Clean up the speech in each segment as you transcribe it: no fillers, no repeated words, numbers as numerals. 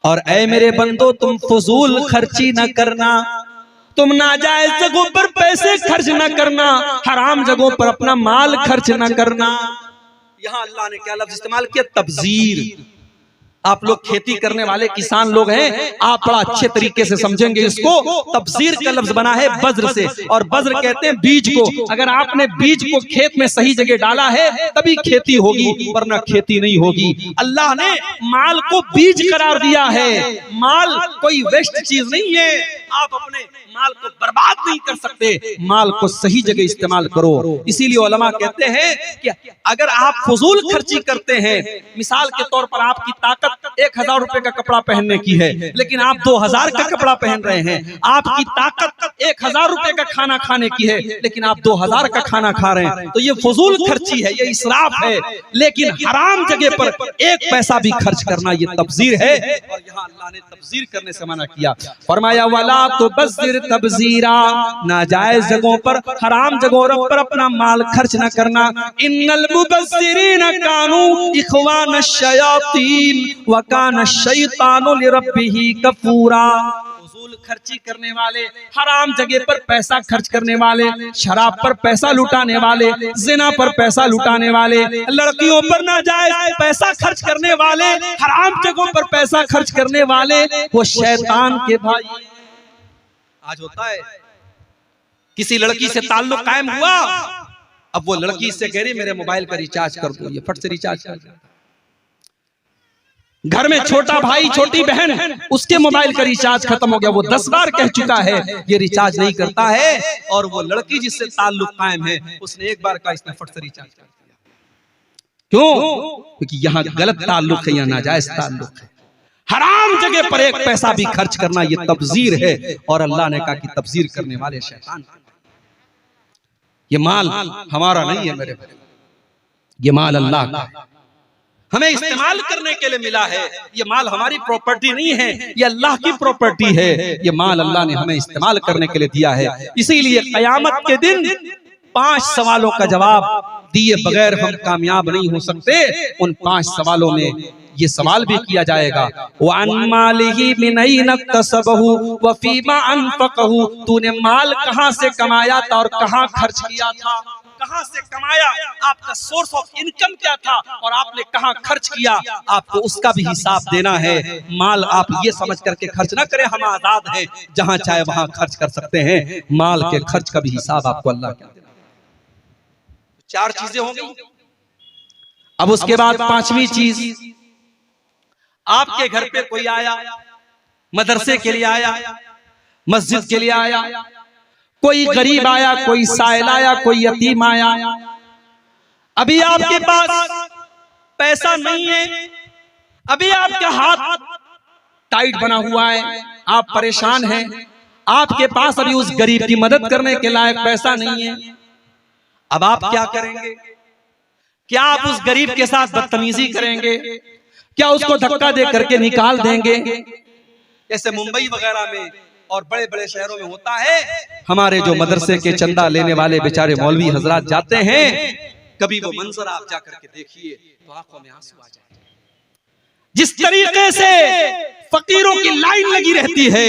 और ऐ मेरे बंदो तुम फजूल खर्ची न करना, तुम नाजायज जगहों पर पैसे खर्च न करना, हराम जगहों पर अपना माल खर्च न करना। यहां अल्लाह ने क्या लफ्ज इस्तेमाल किया? तब्जीर। आप लोग खेती करने वाले किसान लोग हैं, आप बड़ा अच्छे तरीके से समझेंगे इसको। तब्जीर का लफ्ज बना है बज्र से, और बज्र कहते हैं बीज को। अगर आपने बीज को खेत में सही जगह डाला है तभी खेती होगी, वरना खेती नहीं होगी। अल्लाह ने माल को बीज करार दिया है। माल कोई वेस्ट चीज नहीं है, आप अपने माल को बर्बाद नहीं कर सकते, माल को सही जगह इस्तेमाल करो। इसीलिए उलमा कहते हैं कि अगर आप फजूल खर्ची करते हैं, मिसाल के तौर पर आपकी ताकत 1000 रुपए का कपड़ा पहनने की है, लेकिन आप 2000 का कपड़ा पहन रहे हैं। आपकी ताकत 1000 रुपए का खाना खाने की है, लेकिन आप 2000 का खाना खा रहे हैं, तो ये फजूल खर्ची है, ये इसराफ है। लेकिन हराम जगह पर 1 पैसा भी खर्च करना ये तब्जीर है, और यहाँ अल्लाह ने तब्जीर करने से मना किया। फरमाया वाला तो बज़िर तब्जीरा, नाजायज जगहों पर, हराम जगहों पर अपना माल खर्च न करना। इन्नल मुबज़्ज़िरीन कानू इख़वान शयातीन व कान शैतानु लिरब्बिही कफूरा। फजूल खर्ची करने वाले, हराम जगह पर पैसा खर्च करने वाले, शराब पर पैसा लुटाने वाले, जिना पर पैसा लुटाने वाले, लड़कियों पर नाजायज पैसा खर्च करने वाले, हराम जगहों पर पैसा खर्च करने वाले, वो शैतान के भाई। आज होता है किसी लड़की से ताल्लुक कायम हुआ, अब वो लड़की से कह रही मेरे मोबाइल का रिचार्ज कर दो, ये फट से रिचार्ज कर दो। घर में छोटा भाई छोटी बहन, उसके मोबाइल का रिचार्ज खत्म हो गया, वो 10 बार कह चुका है ये रिचार्ज नहीं करता है, और वो लड़की जिससे ताल्लुक कायम है उसने 1 बार का इसने फट से रिचार्ज कर दिया। क्यों? क्योंकि यहाँ गलत ताल्लुक है, यहाँ नाजायज ताल्लुक है। हराम जगह पर 1 पैसा भी खर्च करना ये तब्जीर है, और अल्लाह ने कहा कि तब्जीर करने वाले शैतान। ये माल हमारा नहीं है मेरे भाई, ये माल अल्लाह का है, हमें इस्तेमाल करने के लिए मिला है। ये माल हमारी प्रॉपर्टी नहीं है, ये अल्लाह की प्रॉपर्टी है। ये माल अल्लाह ने हमें इस्तेमाल करने के लिए दिया है। इसीलिए क़यामत के दिन 5 सवालों का जवाब दिए बगैर हम कामयाब नहीं हो सकते। उन 5 सवालों में ये सवाल भी किया जाएगा, वअन मालिही मिन ऐन इक्तसबहु व फीमा अनफक़हु, तूने माल कहां से कमाया था और कहां खर्च किया था। कहां से कमाया, आपका सोर्स ऑफ इनकम क्या था, और आपने कहां खर्च किया, आपको उसका भी हिसाब देना है। माल आप ये समझ करके खर्च ना करें हम आजाद हैं, जहां चाहे वहां खर्च कर सकते हैं। माल के खर्च का भी हिसाब आपको अल्लाह क्या देना। 4 चीजें होंगी। अब उसके बाद 5वीं चीज, आपके घर पे कोई आया, मदरसे के लिए आया, मस्जिद के लिए आया, कोई गरीब आया, कोई साइल आया, कोई यतीम आया। अभी आपके पास पैसा नहीं है, अभी आपका हाथ टाइट बना हुआ है, आप परेशान हैं, आपके पास अभी उस गरीब की मदद करने के लायक पैसा नहीं है। अब आप क्या करेंगे? क्या आप उस गरीब के साथ बदतमीजी करेंगे? क्या उसको धक्का दे करके निकाल देंगे? जैसे मुंबई वगैरह में और बड़े बड़े शहरों में होता है, हमारे जो मदरसे के चंदा लेने वाले बेचारे मौलवी हजरात जाते हैं, कभी वो मंजर आप जाकर के देखिए तो आंखों में आंसू आ जाए। जिस तरीके से फकीरों की लाइन लगी रहती है,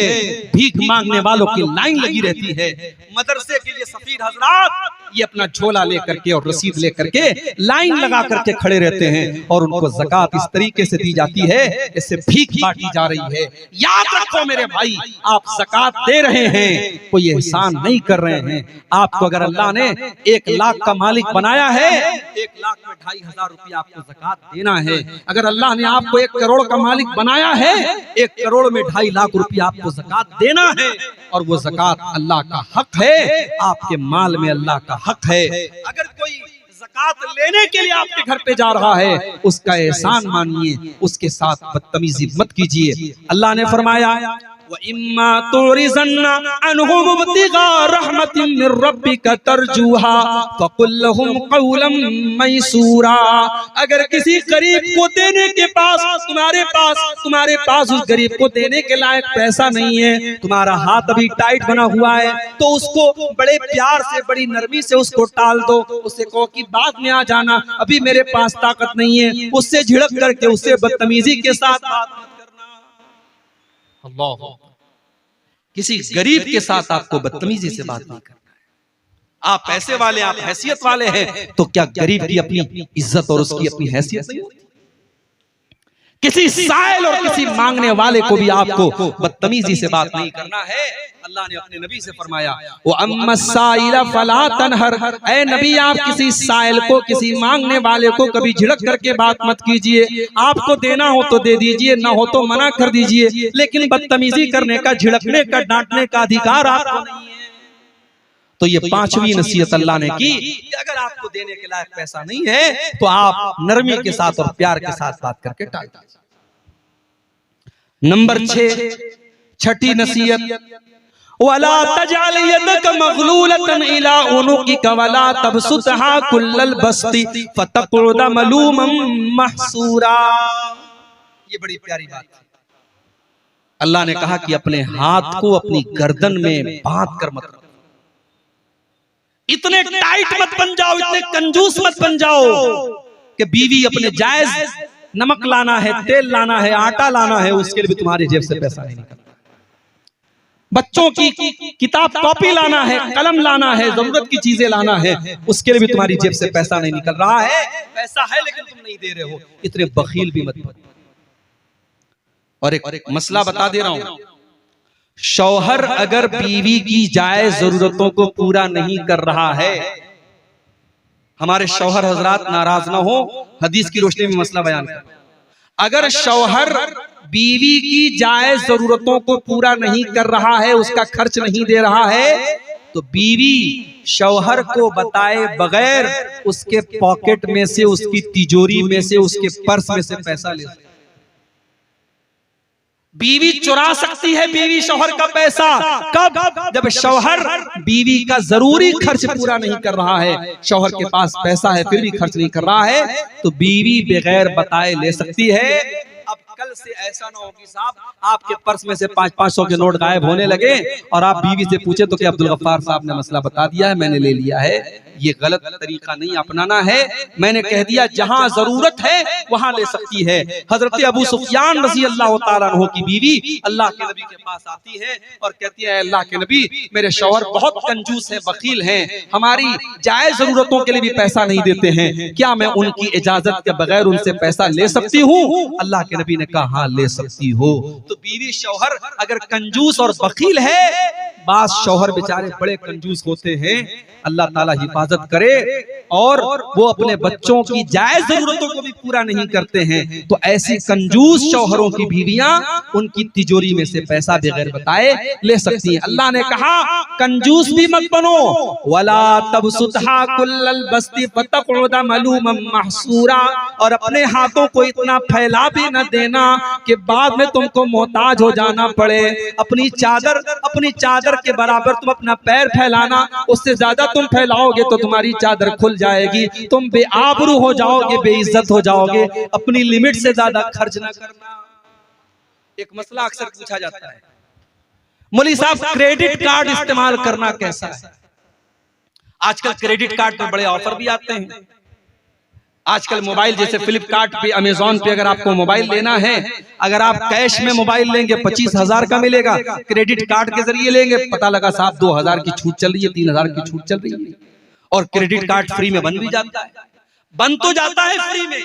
भीख मांगने वालों की लाइन लगी रहती है, मदरसे के लिए सफीर हजरात ये अपना झोला लेकर के और रसीद लेकर के लाइन लगा करके खड़े रहते हैं, और उनको ज़कात इस तरीके से दी जाती है जैसे भीख बांटी जा रही है। याद रखो मेरे भाई, आप ज़कात दे रहे हैं, कोई एहसान नहीं कर रहे हैं। आपको अगर अल्लाह ने 1 लाख का मालिक बनाया है, 1 लाख में 2500 रुपया आपको ज़कात देना है। अगर अल्लाह ने आपको 1 करोड़ का मालिक बनाया है, 1 करोड़ में 2.5 लाख रुपया आपको ज़कात देना है, और वो ज़कात अल्लाह का हक है, आपके माल में अल्लाह का हक है। अगर कोई ज़कात लेने के लिए आपके घर पे जा रहा है, उसका एहसान मानिए, उसके साथ बदतमीजी मत कीजिए। अल्लाह ने फरमाया व इम्मा तुरिज़न्ना अनहुम इब्तिगा रहमतिन मिर रब्बिका तरजुहा फकुल लहुम क़ौलन मैसूरा। अगर किसी गरीब को देने के पास तुम्हारे पास उस गरीब को देने के लायक पैसा नहीं है, तुम्हारा हाथ अभी टाइट बना हुआ है, तो उसको बड़े प्यार से, बड़ी नरमी से उसको टाल दो। उससे कहो कि बाद में आ जाना, अभी मेरे पास ताकत नहीं है। उससे झिड़क करके, उससे बदतमीजी के साथ बात मत करना। अल्लाह, किसी गरीब के साथ आपको बदतमीजी से बात नहीं करना है। आप पैसे वाले, आप हैसियत वाले हैं, तो क्या गरीब की अपनी इज्जत और उसकी अपनी हैसियत नहीं होती? किसी साइल और किसी मांगने वाले को भी आपको बदतमीजी से बात नहीं करना है। अल्लाह ने अपने नबी से फरमाया, वो अम्मा साइला फला तनहर, ऐ नबी आप किसी साइल को, किसी मांगने वाले को कभी झिड़क करके बात मत कीजिए। आपको देना हो तो दे दीजिए, ना हो तो मना कर दीजिए, लेकिन बदतमीजी करने का, झिड़कने का, डांटने का अधिकार आपको नहीं है। तो ये पांचवी नसीहत अल्लाह ने की कि अगर आपको देने के लायक पैसा नहीं है तो आप नरमी के साथ और प्यार के साथ बात करके टाल दीजिए। नंबर 6, छठी नसीहत, वला तजअल यदक मगलूलतन इला उनुकिक वला तबसुतहा कुल्लल बस्ती फतक़ुद मलूमम महसूरा। ये बड़ी प्यारी बात है। अल्लाह ने कहा कि अपने हाथ को अपनी गर्दन में बांध कर मत रखो। इतने टाइट मत बन जाओ, इतने कंजूस मत बन जाओ कि बीवी अपने जायज नमक लाना है, तेल लाना है, आटा लाना है, उसके लिए भी तुम्हारी जेब से पैसा नहीं निकलता। बच्चों की किताब कॉपी लाना है, कलम लाना है, जरूरत की चीजें लाना है, उसके लिए भी तुम्हारी जेब से पैसा नहीं निकल रहा है। पैसा है लेकिन तुम नहीं दे रहे हो, इतने बखील भी मत बनो। और एक मसला बता दे रहा हूं, शौहर अगर बीवी की जायज जरूरतों को पूरा नहीं कर रहा है, हमारे शौहर हजरात नाराज ना हो, हदीस की रोशनी में मसला बयान कर, अगर शौहर बीवी की जायज जरूरतों को पूरा नहीं कर रहा है, उसका खर्च नहीं दे रहा है, तो बीवी शौहर को बताए बगैर उसके पॉकेट में से, उसकी तिजोरी में से, उसके पर्स में से पैसा ले सकती है। बीवी चुरा सकती है बीवी शौहर का पैसा, कब? जब शौहर बीवी का जरूरी खर्च पूरा नहीं कर रहा है, शौहर के पास पैसा है फिर भी खर्च नहीं कर रहा है, तो बीवी बगैर बताए ले सकती है। अब कल से ऐसा ना हो कि साहब आपके पर्स में से 500-500 के नोट गायब होने लगे और आप बीवी से पूछे तो क्या अब्दुल गफ्फार साहब ने मसला बता दिया है, मैंने ले लिया है। ये गलत तरीका नहीं अपनाना है। मैंने कह दिया जहां जरूरत है वहां ले सकती है। हजरत अबू सुफियान रज़ी अल्लाह तआला अन्हु की बीवी अल्लाह के नबी के पास आती है और कहती है, अल्लाह के नबी मेरे शौहर बहुत कंजूस है, बखील हैं, हमारी जायज जरूरतों के लिए भी पैसा नहीं देते हैं, क्या मैं उनकी इजाजत के बगैर उनसे पैसा ले सकती हूँ? अल्लाह के नबी ने कहा हाँ ले सकती हो। तो बीवी शौहर अगर कंजूस और बखील है, बास शौहर बेचारे बड़े कंजूस होते हैं, अल्लाह ताला हिफाजत करे, और वो अपने बच्चों की जायज जरूरतों को भी पूरा नहीं करते हैं, तो ऐसी कंजूस शौहरों की बीवियां उनकी तिजोरी में से पैसा बगैर बताए ले सकती हैं। अल्लाह ने कहा कंजूस भी मत बनो, वला तबसुतहा कुल्लल बस्ती फतक़ुद मलूमम महसूरा, और अपने हाथों को इतना फैला भी न देना कि बाद में तुमको मोहताज हो जाना पड़े। अपनी चादर के बराबर तुम अपना पैर फैलाना, उससे ज्यादा तुम फैलाओगे तो तुम्हारी चादर खुल जाएगी, तुम बेआबरू हो जाओगे, बेइज्जत हो जाओगे। अपनी लिमिट से ज्यादा खर्च ना करना। एक मसला अक्सर पूछा जाता है, मौलवी साहब क्रेडिट कार्ड इस्तेमाल करना कैसा है? आजकल क्रेडिट कार्ड पर बड़े ऑफर भी आते हैं। आजकल मोबाइल जैसे फ्लिपकार्ट पे, अमेजॉन पे अगर आपको मोबाइल लेना है, अगर आप कैश में मोबाइल लेंगे 25,000 का मिलेगा, क्रेडिट कार्ड के जरिए लेंगे पता लगा साहब 2,000 की छूट चल रही है, 3,000 की छूट चल रही है, और क्रेडिट कार्ड फ्री में बन भी जाता है। बन तो जाता है फ्री में,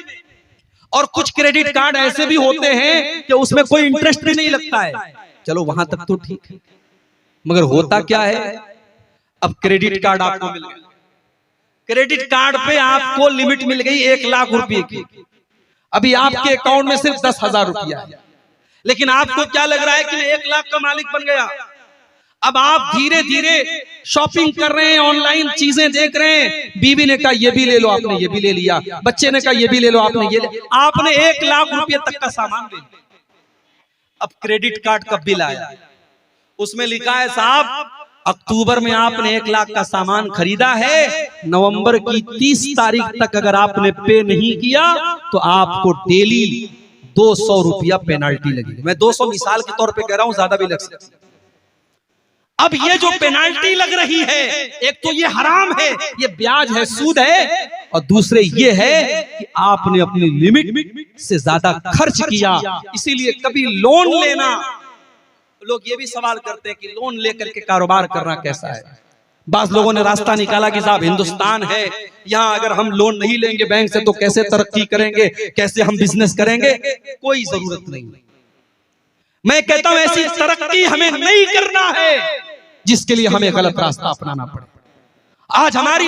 और कुछ क्रेडिट कार्ड ऐसे भी होते हैं कि उसमें कोई इंटरेस्ट भी नहीं लगता है। चलो वहां तक तो ठीक है, मगर होता क्या है, अब क्रेडिट कार्ड आपको मिल गया, क्रेडिट कार्ड पे आपको लिमिट मिल गई 1 लाख रुपए की, अभी आपके अकाउंट में सिर्फ 10,000 रुपया है, लेकिन आपको क्या लग रहा है कि मैं 1 लाख का मालिक बन गया। अब आप धीरे धीरे शॉपिंग कर रहे हैं, ऑनलाइन चीजें देख रहे हैं, बीवी ने कहा ये भी ले लो, आपने ये भी ले लिया, बच्चे ने कहा ये भी ले लो, आपने ये ले, आपने 1 लाख रुपए तक का सामान ले लिया। अब क्रेडिट कार्ड का बिल आया, उसमें लिखा है साहब अक्टूबर में आपने 1 लाख का सामान खरीदा है, नवंबर की 30 तारीख तक अगर आपने पे नहीं किया तो आपको डेली 200 रुपया पेनाल्टी लगेगी। मैं 200 मिसाल के तौर पे कह रहा हूं, ज्यादा भी लग सकती है। अब ये जो पेनाल्टी लग रही है, एक तो ये हराम है, ये ब्याज है, सूद है, और दूसरे ये है कि आपने अपनी लिमिट से ज्यादा खर्च किया। इसीलिए कभी लोन लेना लोग ये भी सवाल करते हैं कि लोन लेकर के कारोबार करना कैसा है। बास लोगों ने रास्ता निकाला कि साहब हिंदुस्तान है, यहाँ अगर हम लोन नहीं लेंगे बैंक से तो कैसे तरक्की करेंगे, कैसे हम बिजनेस करेंगे। कोई जरूरत नहीं। मैं कहता हूं ऐसी तरक्की हमें नहीं करना है जिसके लिए हमें गलत रास्ता अपनाना पड़े। आज हमारी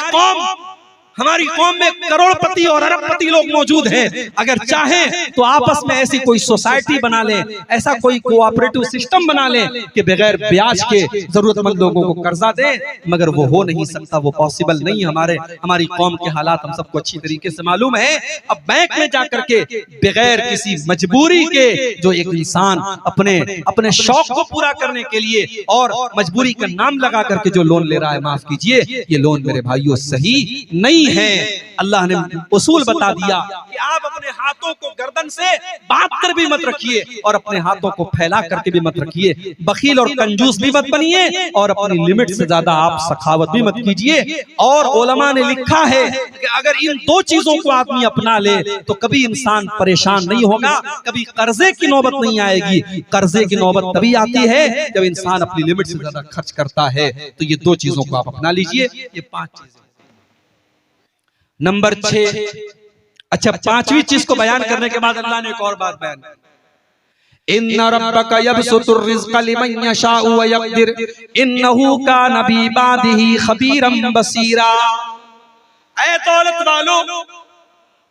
कौम में करोड़पति और अरबपति लोग मौजूद हैं। अगर चाहें तो आपस में ऐसी कोई सोसाइटी बना लें, ऐसा कोई कोऑपरेटिव सिस्टम बना लें कि बगैर ब्याज के जरूरतमंद लोगों को कर्जा दें, मगर वो हो नहीं सकता, वो पॉसिबल नहीं। हमारी कौम के हालात हम सबको अच्छी तरीके से मालूम है। अब बैंक में जाकर के बगैर किसी मजबूरी के जो एक इंसान अपने शौक को पूरा करने के लिए और मजबूरी का नाम लगा करके जो लोन ले रहा है, माफ कीजिए, ये लोन मेरे भाइयों सही नहीं है। अल्लाह ने उसूल बता दिया कि आप अपने हाथों को गर्दन से बांध कर भी मत रखिए और अपने हाथों को फैला करके भी मत रखिए। बखील और कंजूस भी मत बनिए और अपनी लिमिट से ज्यादा आप सखावत भी मत कीजिए। और उलमा ने लिखा है कि अगर इन दो चीजों को आदमी अपना ले तो कभी इंसान परेशान नहीं होगा, कभी कर्जे की नौबत नहीं आएगी। कर्जे की नौबत तभी आती है जब इंसान अपनी लिमिट से ज्यादा खर्च करता है। तो ये दो चीजों को आप अपना लीजिए। ये 5 चीजें। नंबर 6, अच्छा 5वीं चीज को बयान करने के बाद अल्लाह ने एक और बात बयान की, इन्ना रब्बका यबसुतुर रिज़्क़ लिमन यशाउ व यक़दिर इन्नहु काना बिइबादिही खबीरम बसीरा। ऐ दौलत वालों,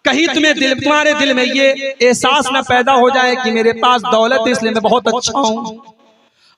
कहीं तुम्हारे दिल में ये एहसास ना पैदा हो जाए कि मेरे पास दौलत है इसलिए मैं बहुत अच्छा हूं,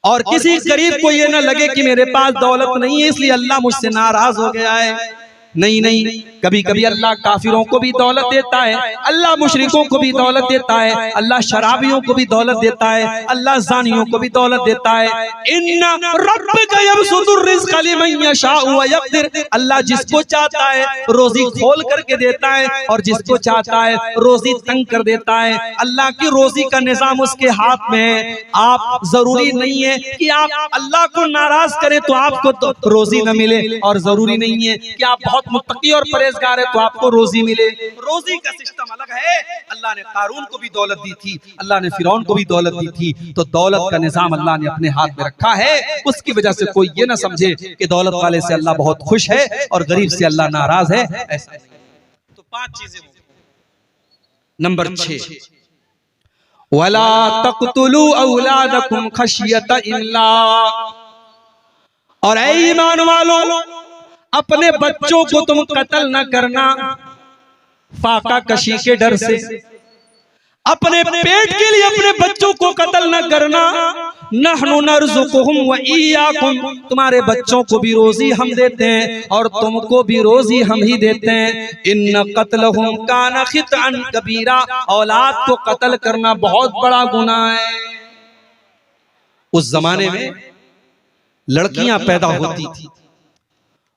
और किसी गरीब को ये ना लगे कि मेरे पास दौलत नहीं है इसलिए अल्लाह मुझसे नाराज हो गया है। नहीं, कभी कभी अल्लाह काफिरों को भी दौलत देता है, अल्लाह मुशरिकों को भी दौलत देता है, अल्लाह शराबियों को भी दौलत देता है, अल्लाह ज़ानियों को भी दौलत देता है। इन्ना रब्बका यबसुतुर रिज़्क़ लिमन यशाउ व यक़दिर, अल्लाह जिसको चाहता है रोजी खोल करके देता है और जिसको चाहता है रोजी तंग कर देता है। अल्लाह की रोजी का निजाम उसके हाथ में है। आप जरूरी नहीं है कि आप अल्लाह को नाराज करें तो आपको तो रोजी न मिले, और जरूरी नहीं है कि आप बहुत मुत्तकी और परहेजगार है तो आपको रोजी मिले। रोजी का सिस्टम अलग है। अल्लाह ने कारून को भी दौलत दी थी, अल्लाह ने फिरौन को भी दौलत दी थी। तो दौलत का निजाम अल्लाह ने अपने हाथ में रखा है। उसकी वजह से कोई ये ना समझे कि दौलत वाले से अल्लाह बहुत खुश है और गरीब से अल्लाह नाराज है, ऐसा नहीं। तो 5 चीजें हो गई। नंबर 6, वला तक़तुलू औलादकुम खशियत इम्लाक, और ऐ ईमान वालों, अपने बच्चों को तुम कत्ल न करना फाका कशी के डर से। अपने पेट के लिए अपने बच्चों को कत्ल न करना। नहनु नर्ज़ुकुहुम व इय्याकुम, तुम्हारे बच्चों को भी रोजी हम देते हैं और तुमको भी रोजी हम ही देते हैं। इन्न क़त्लहुम काना ख़ितअन कबीरा, औलाद को कत्ल करना बहुत बड़ा गुनाह है। उस जमाने में लड़कियां पैदा होती थी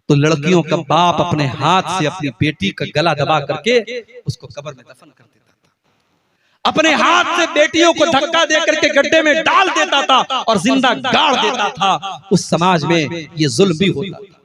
तो लड़कियों का बाप अपने हाथ से अपनी बेटी का गला दबा करके उसको कब्र में दफन कर देता था। अपने हाथ से बेटियों को धक्का दे करके गड्ढे में डाल देता था और जिंदा गाड़ देता था। उस समाज में ये जुल्म भी होता था।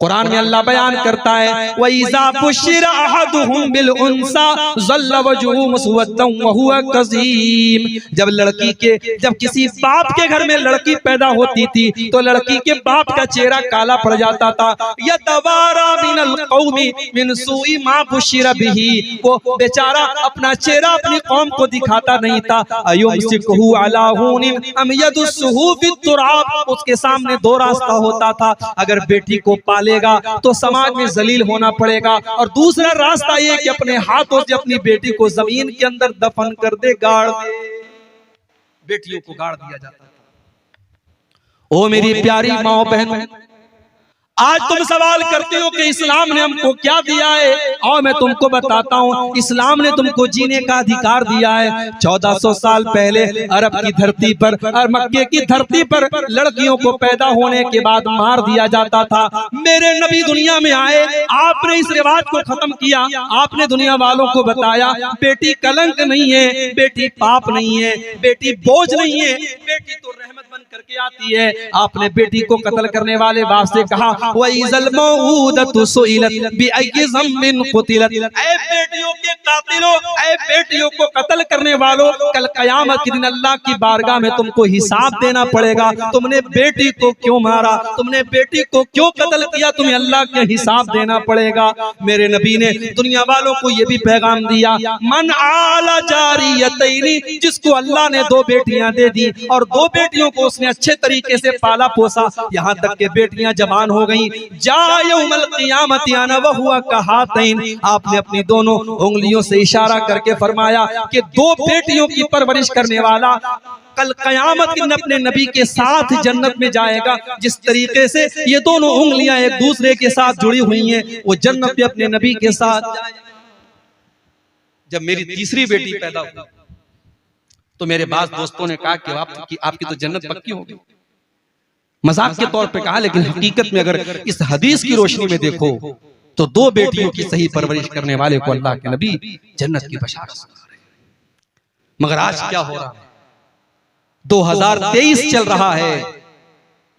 कुरान में अल्लाह बयान करता है, वइज़ा बुश्शिरा अहदुहुम बिल उन्सा ज़ल्ल वजहुहु मुस्वद्दन व हुवा कज़ीम। जब किसी बाप के घर में लड़की पैदा होती थी तो लड़की के बाप का चेहरा काला पड़ जाता था। यतवारा मिनल कौमी मिन सूई मा बुश्शिरा बिही, वो बेचारा अपना चेहरा अपनी कौम को दिखाता नहीं था। अयुमसिकुहु अला हुनिन अम यदुस्सुहु फित तुराब, उसके सामने 2 रास्ता होता था। अगर बेटी को पाले तो समाज में जलील होना पड़ेगा, और दूसरा रास्ता ये कि अपने हाथों से अपनी बेटी को जमीन के अंदर दफन कर दे, गाड़ दे। बेटियों को गाड़ दिया जाता था। ओ मेरी प्यारी माओ बहनों, आज तुम सवाल करते हो कि इस्लाम ने हमको क्या दिया है, और मैं तुमको बताता हूँ। इस्लाम ने तुमको जीने का अधिकार दिया है। 1400 साल पहले अरब की धरती पर और मक्के की धरती पर लड़कियों को पैदा होने के बाद मार दिया जाता था। मेरे नबी दुनिया में आए, आपने इस रिवाज को खत्म किया। आपने दुनिया वालों को बताया बेटी कलंक नहीं है, बेटी पाप नहीं है, बेटी बोझ नहीं है, बेटी तो रहमत बन करके आती है। आपने बेटी को कत्ल करने वाले बाप से कहा, वइज़ल मऊदतु सुइलत बिअय्यि ज़म्बिन क़ुतिलत, ऐ बेटियों के ये कातिलों, ऐ बेटियों को कत्ल करने वालों, कल कयामत के दिन अल्लाह की बारगाह में तुमको हिसाब देना पड़ेगा। तुमने बेटी को क्यों मारा, तुमने बेटी को क्यों कत्ल किया, तुम्हें अल्लाह के हिसाब देना पड़ेगा। मेरे नबी ने दुनिया वालों को ये भी पैगाम दिया, मन आला जारियतैनी, जिसको अल्लाह ने 2 बेटियां दे दी और 2 बेटियों को उसने अच्छे तरीके से पाला पोसा, यहाँ तक के बेटियां जवान हो गई। जा यौमल क़ियामत अना व हुआ कहातैन, आपने अपनी दोनों उंगलियों से इशारा करके फरमाया कि 2 बेटियों की परवरिश करने वाला कल कयामत के दिन अपने नबी के साथ जन्नत में जाएगा। जिस तरीके से ये दोनों उंगलियां एक दूसरे के साथ जुड़ी हुई हैं, वो जन्नत में अपने नबी के साथ जाएगा। जब मेरी तीसरी बेटी पैदा हुई तो मेरे बास दोस्तों ने कहा कि आपकी तो जन्नत पक्की होगी। मजाक के तौर पे कहा, लेकिन हकीकत में अगर इस हदीस की रोशनी में देखो तो 2 बेटियों की सही परवरिश करने वाले को अल्लाह के नबी जन्नत की बशारत सुना रहे हैं। मगर आज क्या हो रहा है, 2023 चल रहा है,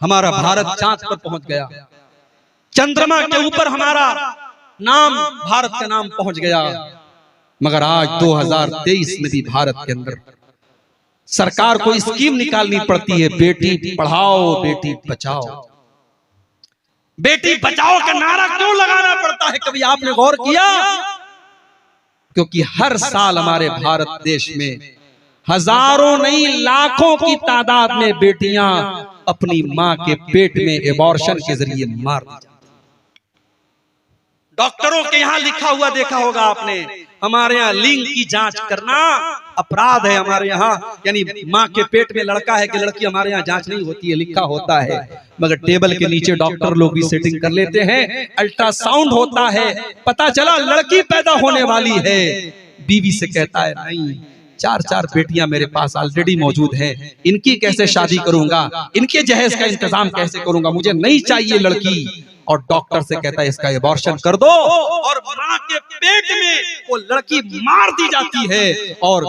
हमारा भारत चांद पर पहुंच गया, चंद्रमा के ऊपर हमारा नाम, भारत का नाम पहुंच गया। मगर आज 2023 में भी भारत के अंदर सरकार को स्कीम निकालनी पड़ती है, बेटी पढ़ाओ बेटी बचाओ। बेटी बचाओ का नारा क्यों लगाना पड़ता है, कभी आपने गौर किया? क्योंकि हर साल हमारे भारत देश में हजारों नहीं लाखों की तादाद में बेटियां अपनी मां के पेट में एबॉर्शन के जरिए मार दी जाती। डॉक्टरों के यहाँ लिखा हुआ देखा होगा आपने, हमारे यहाँ लिंग की जांच करना अपराध है। हमारे यहाँ यानी माँ के पेट में लड़का है कि लड़की, हमारे यहाँ जांच नहीं होती है, लिखा होता है। मगर टेबल के नीचे डॉक्टर लोग भी सेटिंग कर लेते हैं, अल्ट्रासाउंड होता है, पता चला लड़की पैदा होने वाली है। बीवी से कहता है नहीं, 4 बेटियां मेरे पास ऑलरेडी मौजूद हैं, इनकी कैसे शादी करूंगा, इनके जहेज का इंतजाम कैसे करूंगा, मुझे नहीं चाहिए लड़की। और डॉक्टर से कहता है इसका एबॉर्शन कर दो, और मां के पेट में वो लड़की मार दी जाती है। और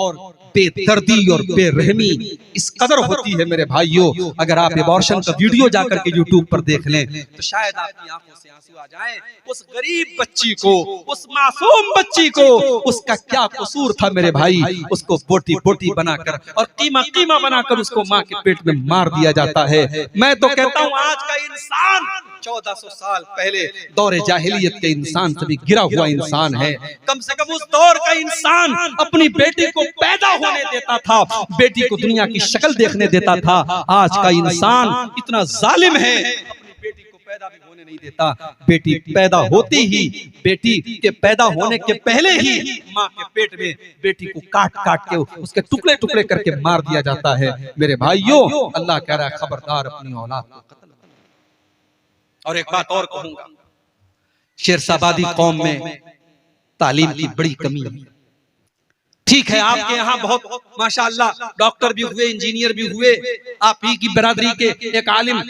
बेदर्दी और बेरहमी इस कदर होती है मेरे भाइयों, अगर आप एबॉर्शन का वीडियो जाकर के यूट्यूब पर देख लें तो शायद आपकी आंखों से आंसू आ जाए। उस गरीब बच्ची को, उस मासूम बच्ची को, उसका क्या कसूर था मेरे भाई, उसको बोटी बोटी बनाकर और कीमा कीमा बनाकर उसको माँ के पेट में मार दिया जाता है। मैं तो कहता हूँ आज का इंसान 1400 साल पहले दौरे जाहिलियत के इंसान से भी गिरा हुआ इंसान है। कम से कम उस दौर का इंसान अपनी बेटी को पैदा होने देता था, बेटी को दुनिया की शक्ल देखने देता था। आज का इंसान इतना जालिम है, अपनी बेटी को पैदा भी होने नहीं देता। बेटी पैदा होती ही, बेटी के पैदा होने के पहले ही माँ के पेट में बेटी को काट काट के उसके टुकड़े टुकड़े करके मार दिया जाता है। मेरे भाइयों, अल्लाह कह रहा है खबरदार अपनी औलाद को कत्ल। और एक बात और कहूंगा, शेरशाबादी कौम में तालीम की बड़ी कमी है। ठीक है, आपके यहाँ बहुत माशाअल्लाह डॉक्टर भी हुए, इंजीनियर भी हुए, आप ही की बरादरी के एक आलिम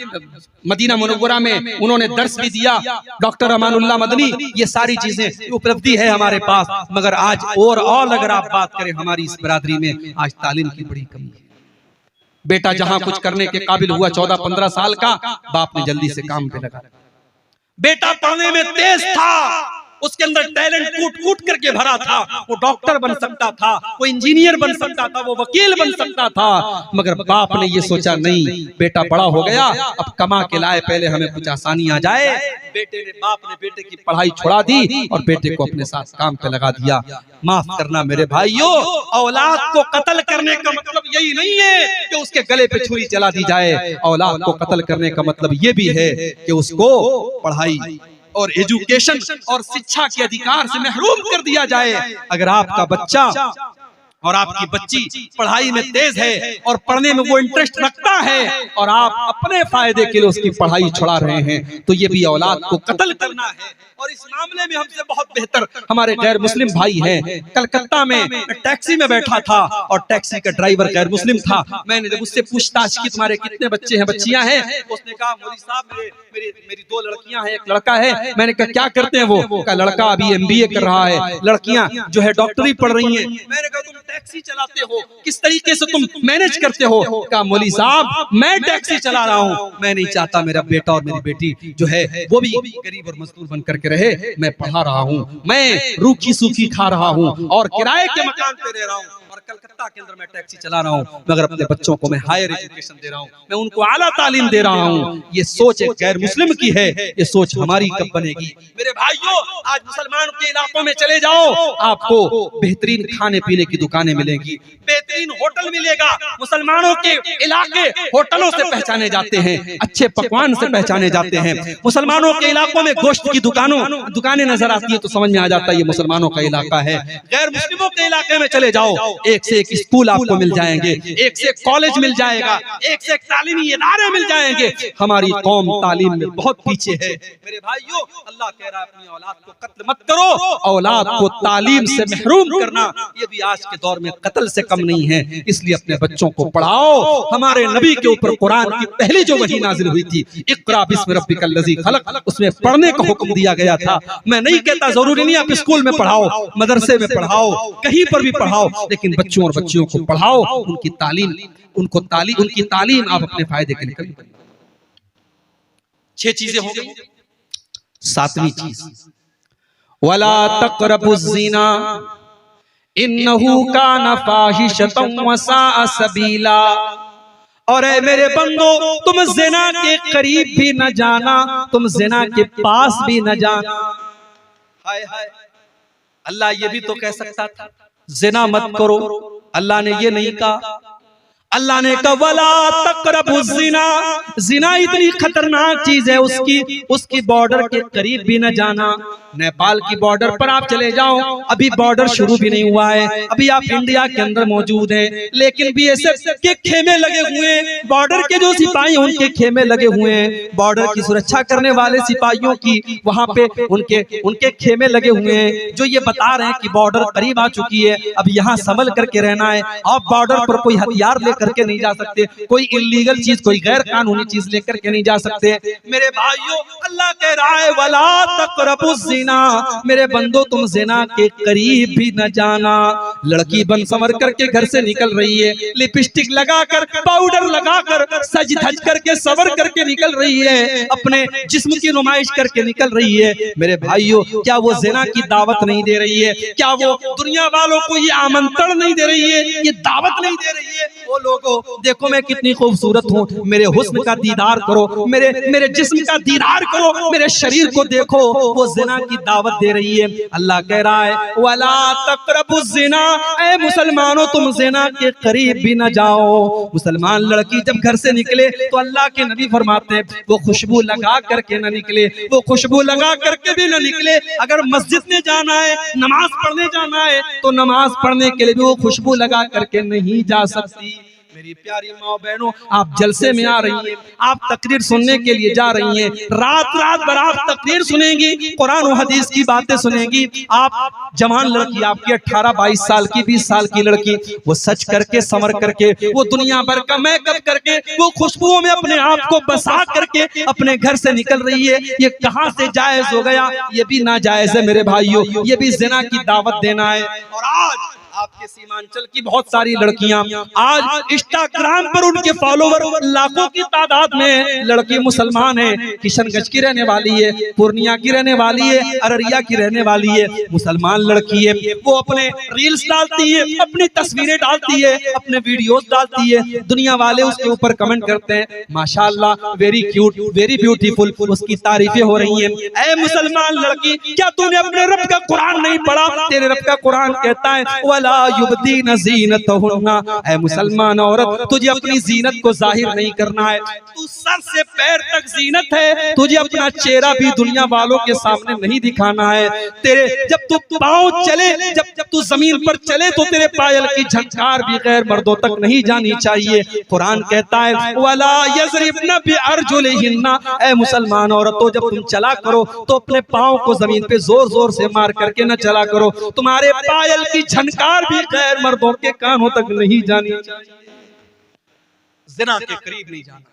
मदीना मुनव्वरा में उन्होंने दर्स भी दिया, डॉक्टर अमानुल्लाह मदनी, ये सारी चीजें उपलब्धि है हमारे पास। मगर आज ओवरऑल अगर आप बात करें हमारी इस बरादरी में आज तालीम की बड़ी कमी है। बेटा जहां कुछ करने के काबिल हुआ 14-15 साल का, बाप ने जल्दी से काम पे लगा। बेटा पढ़ने में तेज था, उसके अंदर टैलेंट कूट कूट करके भरा था, वो डॉक्टर बन सकता था, वो इंजीनियर बन सकता था, वो वकील बन सकता था। मगर बाप ने ये सोचा नहीं, बेटा बड़ा हो गया, अब कमा के लाए, पहले हमें कुछ आसानी आ जाए। बाप ने बेटे की पढ़ाई छुड़ा दी और बेटे को अपने साथ काम पे लगा दिया। माफ करना मेरे भाइयों, औलाद को कत्ल करने का मतलब यही नहीं है कि उसके गले पे छुरी चला दी जाए। औलाद को कत्ल करने का मतलब ये भी है कि उसको पढ़ाई और एजुकेशन और शिक्षा के अधिकार से महरूम कर दिया जाए। अगर आपका बच्चा और आपकी बच्ची पढ़ाई में तेज है और पढ़ने में वो इंटरेस्ट रखता है और आप अपने फायदे के लिए उसकी पढ़ाई छुड़ा रहे हैं, तो ये भी औलाद को कत्ल करना है। और इस मामले में हमसे बहुत बेहतर हमारे गैर मुस्लिम भाई हैं। कलकत्ता में टैक्सी में बैठा था और टैक्सी का ड्राइवर गैर मुस्लिम था। मैंने जब उससे पूछताछ की तुम्हारे कितने बच्चे हैं, बच्चियां हैं, उसने कहा मौलवी साहब मेरी 2 लड़कियां हैं, एक लड़का है। मैंने कहा क्या करते हैं वो? का लड़का अभी MBA कर रहा है, लड़कियां जो है डॉक्टरी पढ़ रही हैं। मैंने कहा तुम टैक्सी चलाते हो, किस तरीके से तुम मैनेज करते हो? कहा मौलवी साहब मैं टैक्सी चला रहा हूँ, मैं नहीं चाहता मेरा बेटा और मेरी बेटी जो है वो भी गरीब और मजदूर बनकर करके रहे, मैं पढ़ा रहा हूँ, मैं रूखी सूखी खा रहा हूँ और किराए के मकान पे रह रहा हूँ और कलकत्ता के अंदर मैं टैक्सी चला रहा हूँ, मगर अपने बच्चों को मैं हायर एजुकेशन दे रहा हूँ, मैं उनको आला तालीम दे रहा हूँ। ये सोच एक गैर मुस्लिम की है, ये सोच हमारी कब बनेगी? मेरे भाइयों, आज मुसलमानों के इलाकों में चले जाओ, आपको बेहतरीन खाने पीने की दुकानें मिलेंगी, बेहतरीन होटल मिलेगा। मुसलमानों के इलाके होटलों से पहचाने जाते हैं, अच्छे पकवान से पहचाने जाते हैं। मुसलमानों के इलाकों में गोश्त की दुकानें नजर आती है तो समझ में आ जाता है ये मुसलमानों का इलाका है। गैर मुस्लिमों के इलाके में चले जाओ, एक से एक स्कूल आपको मिल जाएंगे, एक से एक कॉलेज मिल जाएगा, एक से एक तालीमी इदारे मिल जाएंगे। हमारी कौम तालीम में बहुत पीछे है। मेरे भाइयों, अल्लाह कह रहा है अपनी औलाद को कत्ल मत करो, औलाद को तालीम से महरूम करना ये भी आज के दौर में कत्ल से कम नहीं है। इसलिए अपने बच्चों को पढ़ाओ। हमारे नबी के ऊपर कुरान की पहली जो वही नाजिल हुई थी, इक़रा बिस्मि रब्बिकल लज़ी खलक़, उसमें पढ़ने का हुक्म दिया गया था। मैं नहीं कहता जरूरी नहीं आप स्कूल में पढ़ाओ, मदरसे में पढ़ाओ, कहीं पर भी पढ़ाओ, लेकिन बच्चों और बच्चियों को पढ़ाओ, उनकी तालीम आप अपने फायदे के लिए करें। 6 चीजें हो गई। 7वीं चीज, वला तक़रबुज़्ज़िना इन्नहु काना फ़ाहिशतन व साअ सबीला। और ऐ मेरे बंदो, तुम ज़िना के करीब भी न जाना, तुम ज़िना के पास भी न जाना। हाय हाय, अल्लाह ये भी तो कह सकता था ज़िना मत करो, अल्लाह ने ये नहीं कहा। अल्लाह ने कहा वला तक़रबुज़्ज़िना, ज़िना इतनी खतरनाक चीज है, उसकी बॉर्डर के करीब भी न जाना। नेपाल की बॉर्डर पर आप चले जाओ, अभी बॉर्डर शुरू भी नहीं हुआ है, अभी आप इंडिया के अंदर मौजूद हैं, लेकिन बीएसएफ के खेमे लगे हुए हैं, बॉर्डर के जो सिपाही उनके खेमे लगे हुए हैं, बॉर्डर की सुरक्षा करने वाले सिपाहियों की वहां पे उनके खेमे लगे हुए हैं, जो ये बता रहे हैं कि बॉर्डर करीब आ चुकी है, अब यहाँ संभल करके रहना है। आप बॉर्डर पर कोई हथियार लेकर के नहीं जा सकते, कोई इलीगल चीज, कोई गैर कानूनी चीज लेकर के नहीं जा सकते। मेरे भाइयों, अल्लाह कह रहा है वला तक़रबुज़्ज़िना, मेरे बंदो तुम ज़िना के करीब भी न जाना। लड़की बन संवर करके घर से निकल रही है, लिपस्टिक लगाकर, पाउडर लगाकर, सज धज करके, सवर करके निकल रही है, अपने जिस्म की नुमाइश करके निकल रही है। मेरे भाइयों, क्या वो ज़िना की दावत नहीं दे रही है? क्या वो दुनिया वालों को ये आमंत्रण नहीं दे रही है, ये दावत नहीं दे रही है? वो लोगों, देखो मैं कितनी खूबसूरत हूँ, मेरे हुस्न का दीदार करो, मेरे जिस्म का दीदार करो, मेरे शरीर को देखो। वो ज़िना की दावत दे रही है। अल्लाह कह रहा है वला तक़रबुज़्ज़िना, ऐ मुसलमानों तुम ज़िना के करीब भी न जाओ। मुसलमान लड़की जब घर से निकले तो अल्लाह के नबी फरमाते हैं वो खुशबू लगा करके न निकले, वो खुशबू लगा करके भी न निकले। अगर मस्जिद में जाना है, नमाज पढ़ने जाना है, तो नमाज पढ़ने के लिए भी वो खुशबू लगा करके नहीं जा सकती। मेरी प्यारी माँ बहनों, आप जलसे में आ रही हैं, आप तकरीर सुनने के लिए जा रही हैं, रात भर आप तकरीर सुनेंगी, कुरान और हदीस की बातें सुनेंगी। आप जवान लड़की, आपकी 18-22 साल की, 20 साल की लड़की, वो सच करके, संवर करके, वो दुनिया भर का मेकअप करके, वो खुशबुओं में अपने आप को बसा करके अपने घर से निकल रही है। ये कहाँ से जायज हो गया? ये भी नाजायज है मेरे भाइयों, ये भी ज़िना की दावत देना है। और आज आपके सीमांचल की बहुत सारी लड़कियां, आज इंस्टाग्राम पर उनके फॉलोवर लाखों की तादाद में, लड़की मुसलमान है, किशनगंज की रहने वाली है, पूर्णिया की रहने वाली है, अररिया की रहने वाली है, मुसलमान लड़की है, वो अपने रील्स डालती है, अपनी तस्वीरें डालती है, अपने वीडियोस डालती है, दुनिया वाले उसके ऊपर कमेंट करते हैं माशाअल्लाह, वेरी क्यूट, वेरी ब्यूटीफुल, उसकी तारीफें हो रही हैं। ऐ मुसलमान लड़की, क्या तूने अपने रब का कुरान नहीं पढ़ा? तेरे रब का कुरान कहता है युब्दीन ज़ीनतहुन्ना, ऐ मुसलमान औरत, तुझे अपनी जीनत को जाहिर नहीं करना है, तू सर से पैर तक जीनत है, तुझे अपना चेहरा भी दुनिया वालों के सामने नहीं दिखाना है। तेरे जब तू पाँव चले, जब तू जमीन पर चले, तो तेरे पायल की झंकार भी गैर मर्दों तक नहीं जानी चाहिए। कुरान कहता है वला यज़रिबना बिअरजुलिहिन्ना, ऐ मुसलमान औरतों, जब तुम चला करो तो अपने पाँव को जमीन पे जोर जोर से मार करके न चला करो, तुम्हारे पायल की झंकार भी गैर मर्दों के कानों तक नहीं जानी चाहिए। ज़िना के करीब नहीं जाना है।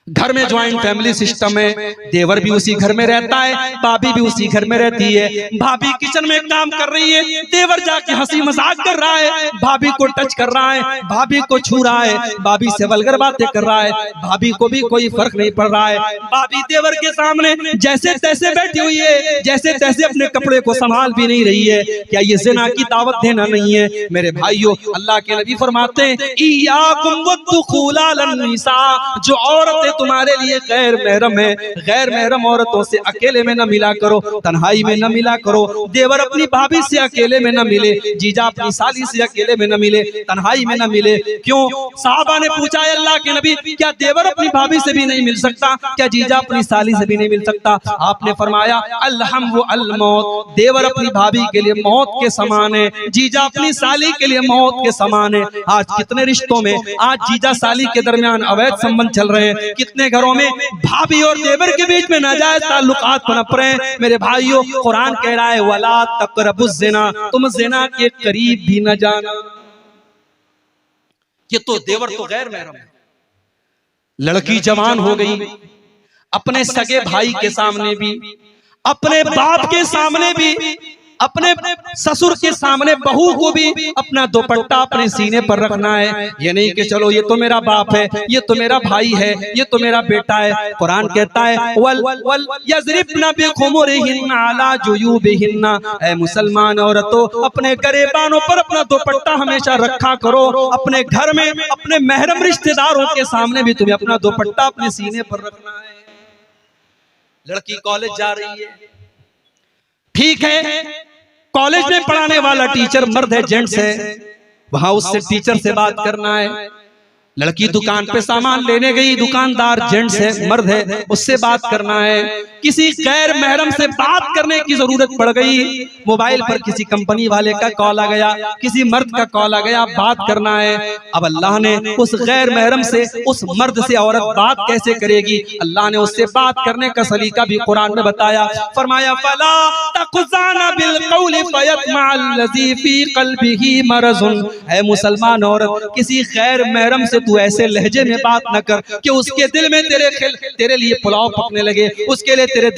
घर में ज्वाइंट फैमिली सिस्टम है, देवर भी उसी घर में रहता है, भाभी भी उसी घर में रहती है। भाभी किचन में काम कर रही है, देवर जाके हंसी मजाक कर रहा है, भाभी को टच कर रहा है, भाभी को छू रहा है, भाभी से वल्गर बातें कर रहा है, भाभी को भी कोई फर्क नहीं पड़ रहा है। भाभी देवर के सामने जैसे तैसे बैठी हुई है, जैसे तैसे अपने कपड़े को संभाल भी नहीं रही है। क्या ये ज़िना की दावत देना नहीं है? मेरे भाइयों, अल्लाह के नबी फरमाते हैं, इय्याकुम वद्दुखूल अलन निसा, जो औरतें तुम्हारे लिए गैर महरम है, गैर महरम औरतों से अकेले में न मिला करो, तन्हाई में न मिला करो। देवर अपनी भाभी से अकेले में न मिले, जीजा अपनी साली से अकेले में न मिले, तन्हाई में न मिले। क्यों? साहबा ने पूछा, अल्लाह के नबी, क्या देवर अपनी भाभी से भी नहीं मिल सकता? क्या जीजा अपनी साली से भी नहीं मिल सकता? आपने फरमाया, अलहम व अल मौत, देवर अपनी भाभी के लिए मौत के समान है, जीजा अपनी साली के लिए मौत के समान है। आज कितने रिश्तों में आज जीजा साली के दरमियान अवैध संबंध चल रहे हैं, कितने घरों में भाभी और देवर के बीच में नाजायज ताल्लुकात पनप रहे हैं। मेरे भाइयों, कुरान कह रहा है, वला तक़रबुज़ ज़िना, तुम ज़िना के करीब भी न जाना। ये तो देवर तो गैर महरम है। लड़की जवान हो गई, अपने सगे भाई के सामने भी, अपने बाप के सामने भी, अपने ससुर के सामने बहू को भी अपना दुपट्टा अपने सीने पर रखना है। ये नहीं कि चलो ये तो मेरा बाप है, ये तो मेरा भाई है, ये तो मेरा बेटा है। कुरान कहता है, वल वल यज़रिबना बिखुमुरिहिन्ना अला जुयूबिहिन्ना, ऐ मुसलमान औरतों, अपने गरेबानों पर अपना दुपट्टा हमेशा रखा करो। अपने घर में अपने महरम रिश्तेदारों के सामने भी तुम्हें अपना दुपट्टा अपने सीने पर रखना है। लड़की कॉलेज जा रही है, ठीक है, कॉलेज में पढ़ाने वाला टीचर मर्द है, जेंट्स है, वहां उससे टीचर से बात करना है। लड़की दुकान पे सामान लेने गई, दुकानदार जेंट्स है, मर्द है, उससे बात करना है। किसी गैर महरम से बात करने की जरूरत पड़ गई, मोबाइल पर किसी कंपनी वाले का कॉल आ गया, किसी मर्द का कॉल आ गया, बात करना है। अब अल्लाह ने उस गैर महरम से, उस मर्द से औरत बात कैसे करेगी? अल्लाह ने उससे बात करने का सलीका भी कुरान में बताया। फरमाया, फला तख़ज़ाना बिल क़ौलि फ़यत्मअल्लज़ी फ़ी क़ल्बिही मरज़ुन, ऐ मुसलमान औरत, किसी गैर महरम से तू ऐसे लहजे में बात न कर कि उसके दिल में तेरे लिए पुलाव पकने लगे, उसके लिए तेरे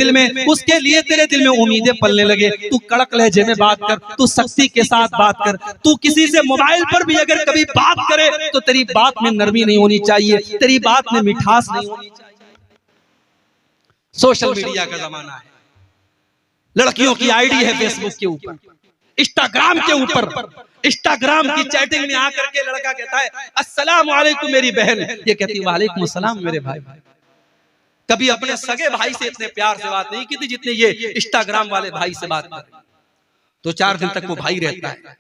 दिल में उम्मीदें पलने लगे। तू कड़क लहजे में बात कर, तू सख्ती के साथ बात कर। तू किसी से मोबाइल पर भी अगर कभी बात करे तो तेरी बात में नरमी नहीं होनी चाहिए, तेरी बात में मिठास नहीं होनी चाहिए। सोशल मीडिया का जमाना है, लड़कियों की आईडी है फेसबुक के ऊपर, इंस्टाग्राम के ऊपर। इंस्टाग्राम की चैटिंग में आकर के लड़का कहता है, अस्सलाम वालेकुम मेरी बहन, ये कहती है वालेकुम अस्सलाम मेरे भाई। कभी अपने सगे भाई से इतने प्यार से बात नहीं की थी जितने ये इंस्टाग्राम वाले भाई से बात कर। तो 4 दिन तक वो भाई रहता है,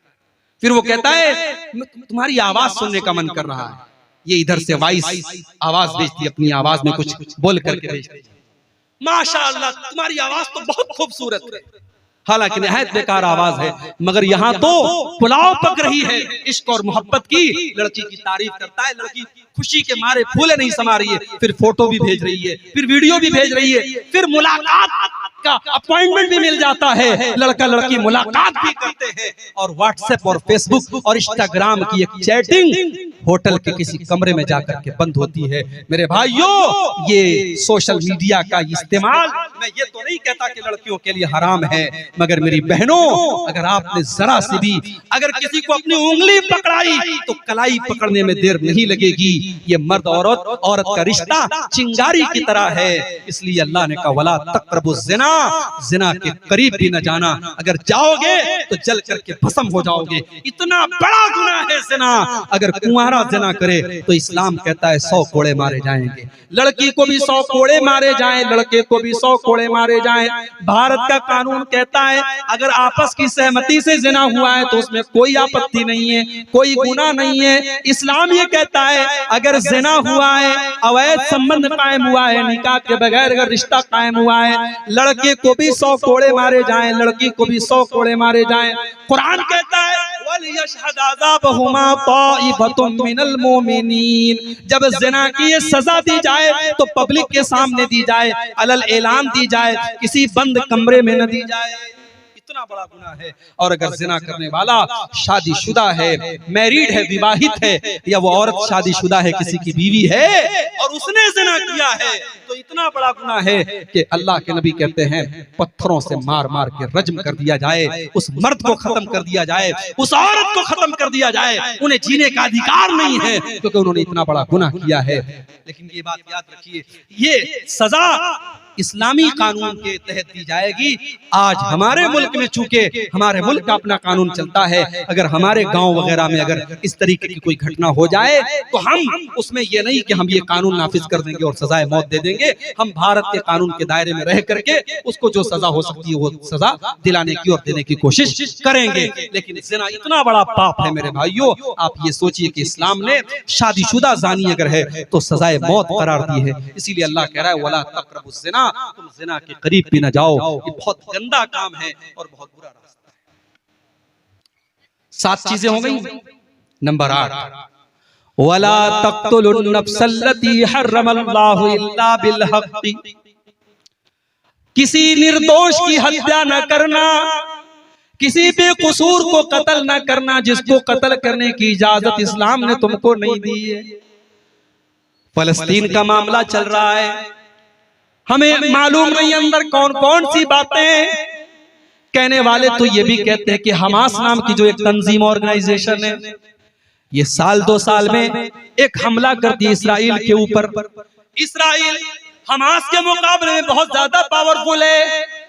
फिर वो कहता है तुम्हारी आवाज सुनने का मन कर रहा है। ये इधर से वॉइस आवाज भेजती, अपनी आवाज में कुछ बोल करके भेजती। माशाअल्लाह तुम्हारी आवाज तो बहुत खूबसूरत है, हालांकि निहायत बेकार आवाज है, मगर यहाँ तो पुलाव पक रही है। इश्क और मोहब्बत की लड़की की तारीफ करता है, लड़की खुशी के मारे फूले नहीं समा रही है, फिर फोटो भी भेज रही है, फिर वीडियो भी भेज रही है, फिर मुलाकात का अपॉइंटमेंट भी मिल जाता है, लड़का लड़की मुलाकात भी करते हैं। और व्हाट्सएप और फेसबुक और इंस्टाग्राम की एक चैटिंग होटल के किसी कमरे में जाकर के बंद होती है। मेरे भाइयों, ये सोशल मीडिया का इस्तेमाल, मैं ये तो नहीं कहता कि लड़कियों के लिए हराम है, मगर मेरी बहनों, अगर आपने जरा से भी अगर किसी को अपनी उंगली पकड़ाई तो कलाई पकड़ने में देर नहीं लगेगी। ये मर्द औरत का रिश्ता चिंगारी की तरह है, इसलिए अल्लाह ने कहा, वला तक़रबुज़ ज़िना, ज़िना के करीब भी न जाना, अगर जाओगे तो जल करके भस्म हो जाओगे। इतना बड़ा गुनाह है ज़िना। अगर कुंवारा ज़िना करे तो इस्लाम कहता है 100 कोड़े मारे जाएंगे। लड़की को भी 100 कोड़े मारे जाएं, लड़के को भी 100 कोड़े मारे जाएं। भारत का कानून कहता है अगर आपस की सहमति से ज़िना हुआ है तो उसमें कोई आपत्ति नहीं है, कोई गुनाह नहीं है। इस्लाम ये कहता है अगर ज़िना हुआ है, अवैध संबंध कायम हुआ है, निकाह के बगैर अगर रिश्ता कायम हुआ है, लड़के को भी 100 कोड़े मारे जाएं, लड़की को भी 100 कोड़े मारे जाएं। कुरान कहता है वलियशहद अज़ाबहुमा ताइफतुम मिनल मोमिनीन, जब ज़िना की ये सजा दी जाए तो पब्लिक के सामने दी जाए, अलल ऐलान दी जाए, किसी बंद कमरे में न दी जाए। इतना बड़ा गुनाह है। और अगर जिना करने वाला शादीशुदा है, मैरिड है, विवाहित है, या वो औरत शादीशुदा है, किसी की बीवी है और उसने जिना किया है, तो इतना बड़ा गुनाह है कि अल्लाह के नबी कहते हैं पत्थरों से मार मार के रज्म कर दिया जाए, उस मर्द को खत्म कर दिया जाए, उस औरत को खत्म कर दिया जाए, उन्हें जीने का अधिकार नहीं है क्योंकि उन्होंने इतना बड़ा गुनाह किया है। लेकिन ये बात याद रखिए, ये सजा इस्लामी कानून के तहत दी जाएगी। आज हमारे मुल्क में चूंकि हमारे मुल्क का अपना कानून चलता है, अगर हमारे गांव वगैरह में अगर इस तरीके की कोई घटना हो जाए तो हम उसमें ये नहीं कि हम ये कानून नाफिज कर देंगे और सजाए मौत दे देंगे। हम भारत के कानून के दायरे में रह करके उसको जो सजा हो सकती है वो सजा दिलाने की और देने की कोशिश करेंगे। लेकिन जिना इतना बड़ा पाप है मेरे भाइयों, आप ये सोचिए कि इस्लाम ने शादीशुदा जानी अगर है तो सजाए मौत करार दी है। इसीलिए अल्लाह कह रहा है वला तक़रबुज़ ज़िना, तुम जिना के करीब भी न जाओ, ये बहुत गंदा काम है और बहुत बुरा रास्ता है। 7 चीजें हो गई। नंबर 8, वला तक़्तुलुन नफ़्सल्लती हर्रमल्लाहु इल्ला बिल हक़्क़ि, किसी निर्दोष की हत्या न करना, किसी बेकसूर को कत्ल न करना जिसको कत्ल करने की इजाजत इस्लाम ने तुमको नहीं दी है। फलस्तीन का मामला चल रहा है, हमें मालूम नहीं अंदर कौन कौन सी बातें। कहने वाले तो ये भी कहते हैं कि हमास नाम की जो एक तंजीम ऑर्गेनाइजेशन है, ये साल 2 साल में एक हमला करती है इसराइल के ऊपर। इसराइल हमास के मुकाबले में बहुत ज्यादा पावरफुल है।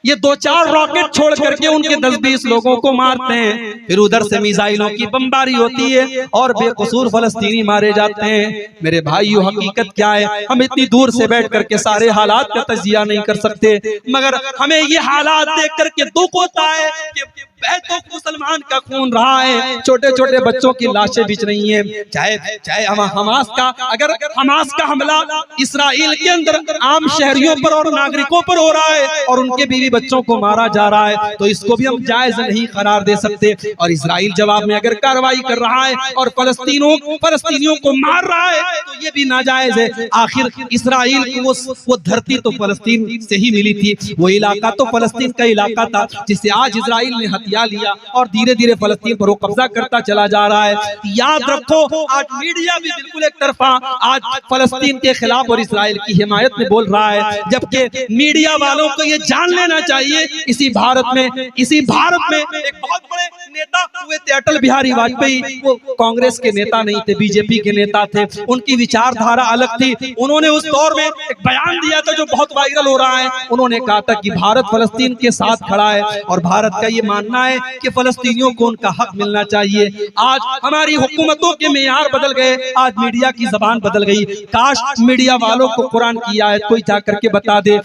ये 2-4 रॉकेट छोड़ करके उनके 10-20 लोगों को मारते हैं, फिर उधर से मिसाइलों की बमबारी होती है और बेकसूर फलस्तीनी मारे जाते हैं। मेरे भाइयों, हकीकत क्या है? हम इतनी दूर से बैठ करके सारे हालात का तजिया नहीं कर सकते, मगर हमें ये हालात देख करके दुख होता है कि तो मुसलमान का खून रहा है, छोटे छोटे बच्चों की लाशें बिछ रही हैं। चाहे हमास का, अगर हमास का हमला इसराइल के अंदर आम शहरियों पर और नागरिकों पर हो रहा है और उनके बीवी बच्चों को मारा जा रहा है, तो इसको भी हम जायज नहीं करार दे सकते। और इसराइल जवाब में अगर कार्रवाई कर रहा है और फलस्तीनियों को मार रहा है तो ये भी नाजायज है। आखिर इसराइल को वो धरती तो फलस्तीन से ही मिली थी, वो इलाका तो फलस्तीन का इलाका था जिसे आज इसराइल ने हथिया लिया और धीरे धीरे फलस्तीन पर वो कब्जा करता चला जा रहा है। याद रखो, आज मीडिया भी बिल्कुल एक तरफा आज फलस्तीन के खिलाफ और इसराइल की हिमायत में बोल रहा है, जबकि मीडिया वालों को ये जान लेना चाहिए इसी भारत में एक बहुत बड़े नेता हुए थे अटल बिहारी वाजपेयी। वो कांग्रेस के नेता नहीं थे, बीजेपी के नेता थे, उनकी विचारधारा अलग थी। उन्होंने उस दौर में एक बयान दिया था जो बहुत वायरल हो रहा है। उन्होंने कहा था कि भारत फलस्तीन के साथ खड़ा है और भारत का ये मानना है कि फलस्तीनियों को उनका हक मिलना चाहिए। आज हमारी हुकूमतों के मेयार बदल गए, आज मीडिया की जबान बदल गई। काश मीडिया वालों को कुरान की आयत कोई जाकर के बता दे,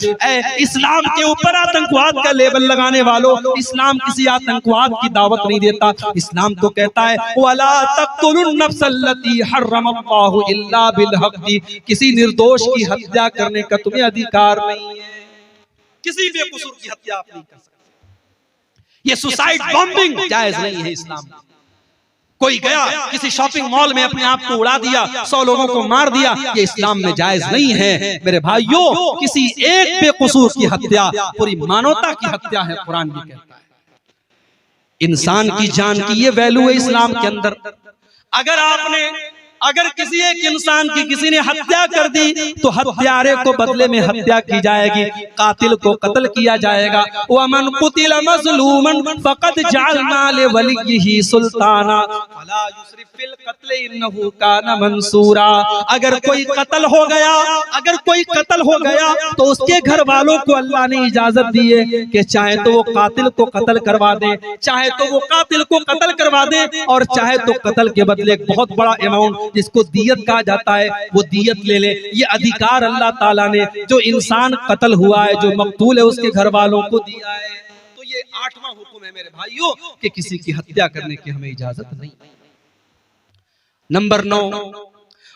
इस्लाम के ऊपर आतंकवाद का लेबल लगाने वालों, इस्लाम किसी आतंकवाद की दावत नहीं देता। इस्लाम तो कहता है वला तक़्तुलुन नफ़्सल्लती हर्रमल्लाहु इल्ला बिल हक़्क़ि, किसी निर्दोष की हत्या करने का तुम्हें अधिकार नहीं है। किसी बेकसूर की हत्या आप नहीं कर सकते। ये सुसाइड बॉम्बिंग जायज नहीं है इस्लाम में। कोई गया किसी शॉपिंग मॉल में अपने आप को उड़ा दिया, 100 लोगों को मार दिया, ये इस्लाम में जायज नहीं है। मेरे भाइयों, किसी एक बेकसूर की हत्या पूरी मानवता की हत्या है। कुरान भी कहता है इंसान की जान की ये वैल्यू है इस्लाम के अंदर। अगर किसी एक इंसान की किसी ने हत्या कर दी तो हत्यारे को बदले में हत्या की जाएगी, कातिल को कत्ल किया जाएगा। वमन कुतिला मज़लूमन फक़द जअलना लिवलिय्यिही सुल्ताना फला युसरिफ फिल क़त्ल इन्नहु काना मंसूरा। अगर कोई कत्ल हो गया तो उसके घर वालों को अल्लाह ने इजाजत दी है कि चाहे तो वो कातिल को कत्ल करवा दे, चाहे तो वो कातिल को कत्ल करवा दे, और चाहे तो कत्ल के बदले एक बहुत बड़ा अमाउंट जिसको दियत कहा जाता है वो दियत ले ले। ये अधिकार अल्लाह ताला ने जो इंसान कत्ल हुआ है, जो मकतूल है, उसके घर वालों को दिया है। तो ये 8वां हुक्म है मेरे भाइयों कि किसी की हत्या करने की हमें इजाजत नहीं। नंबर 9,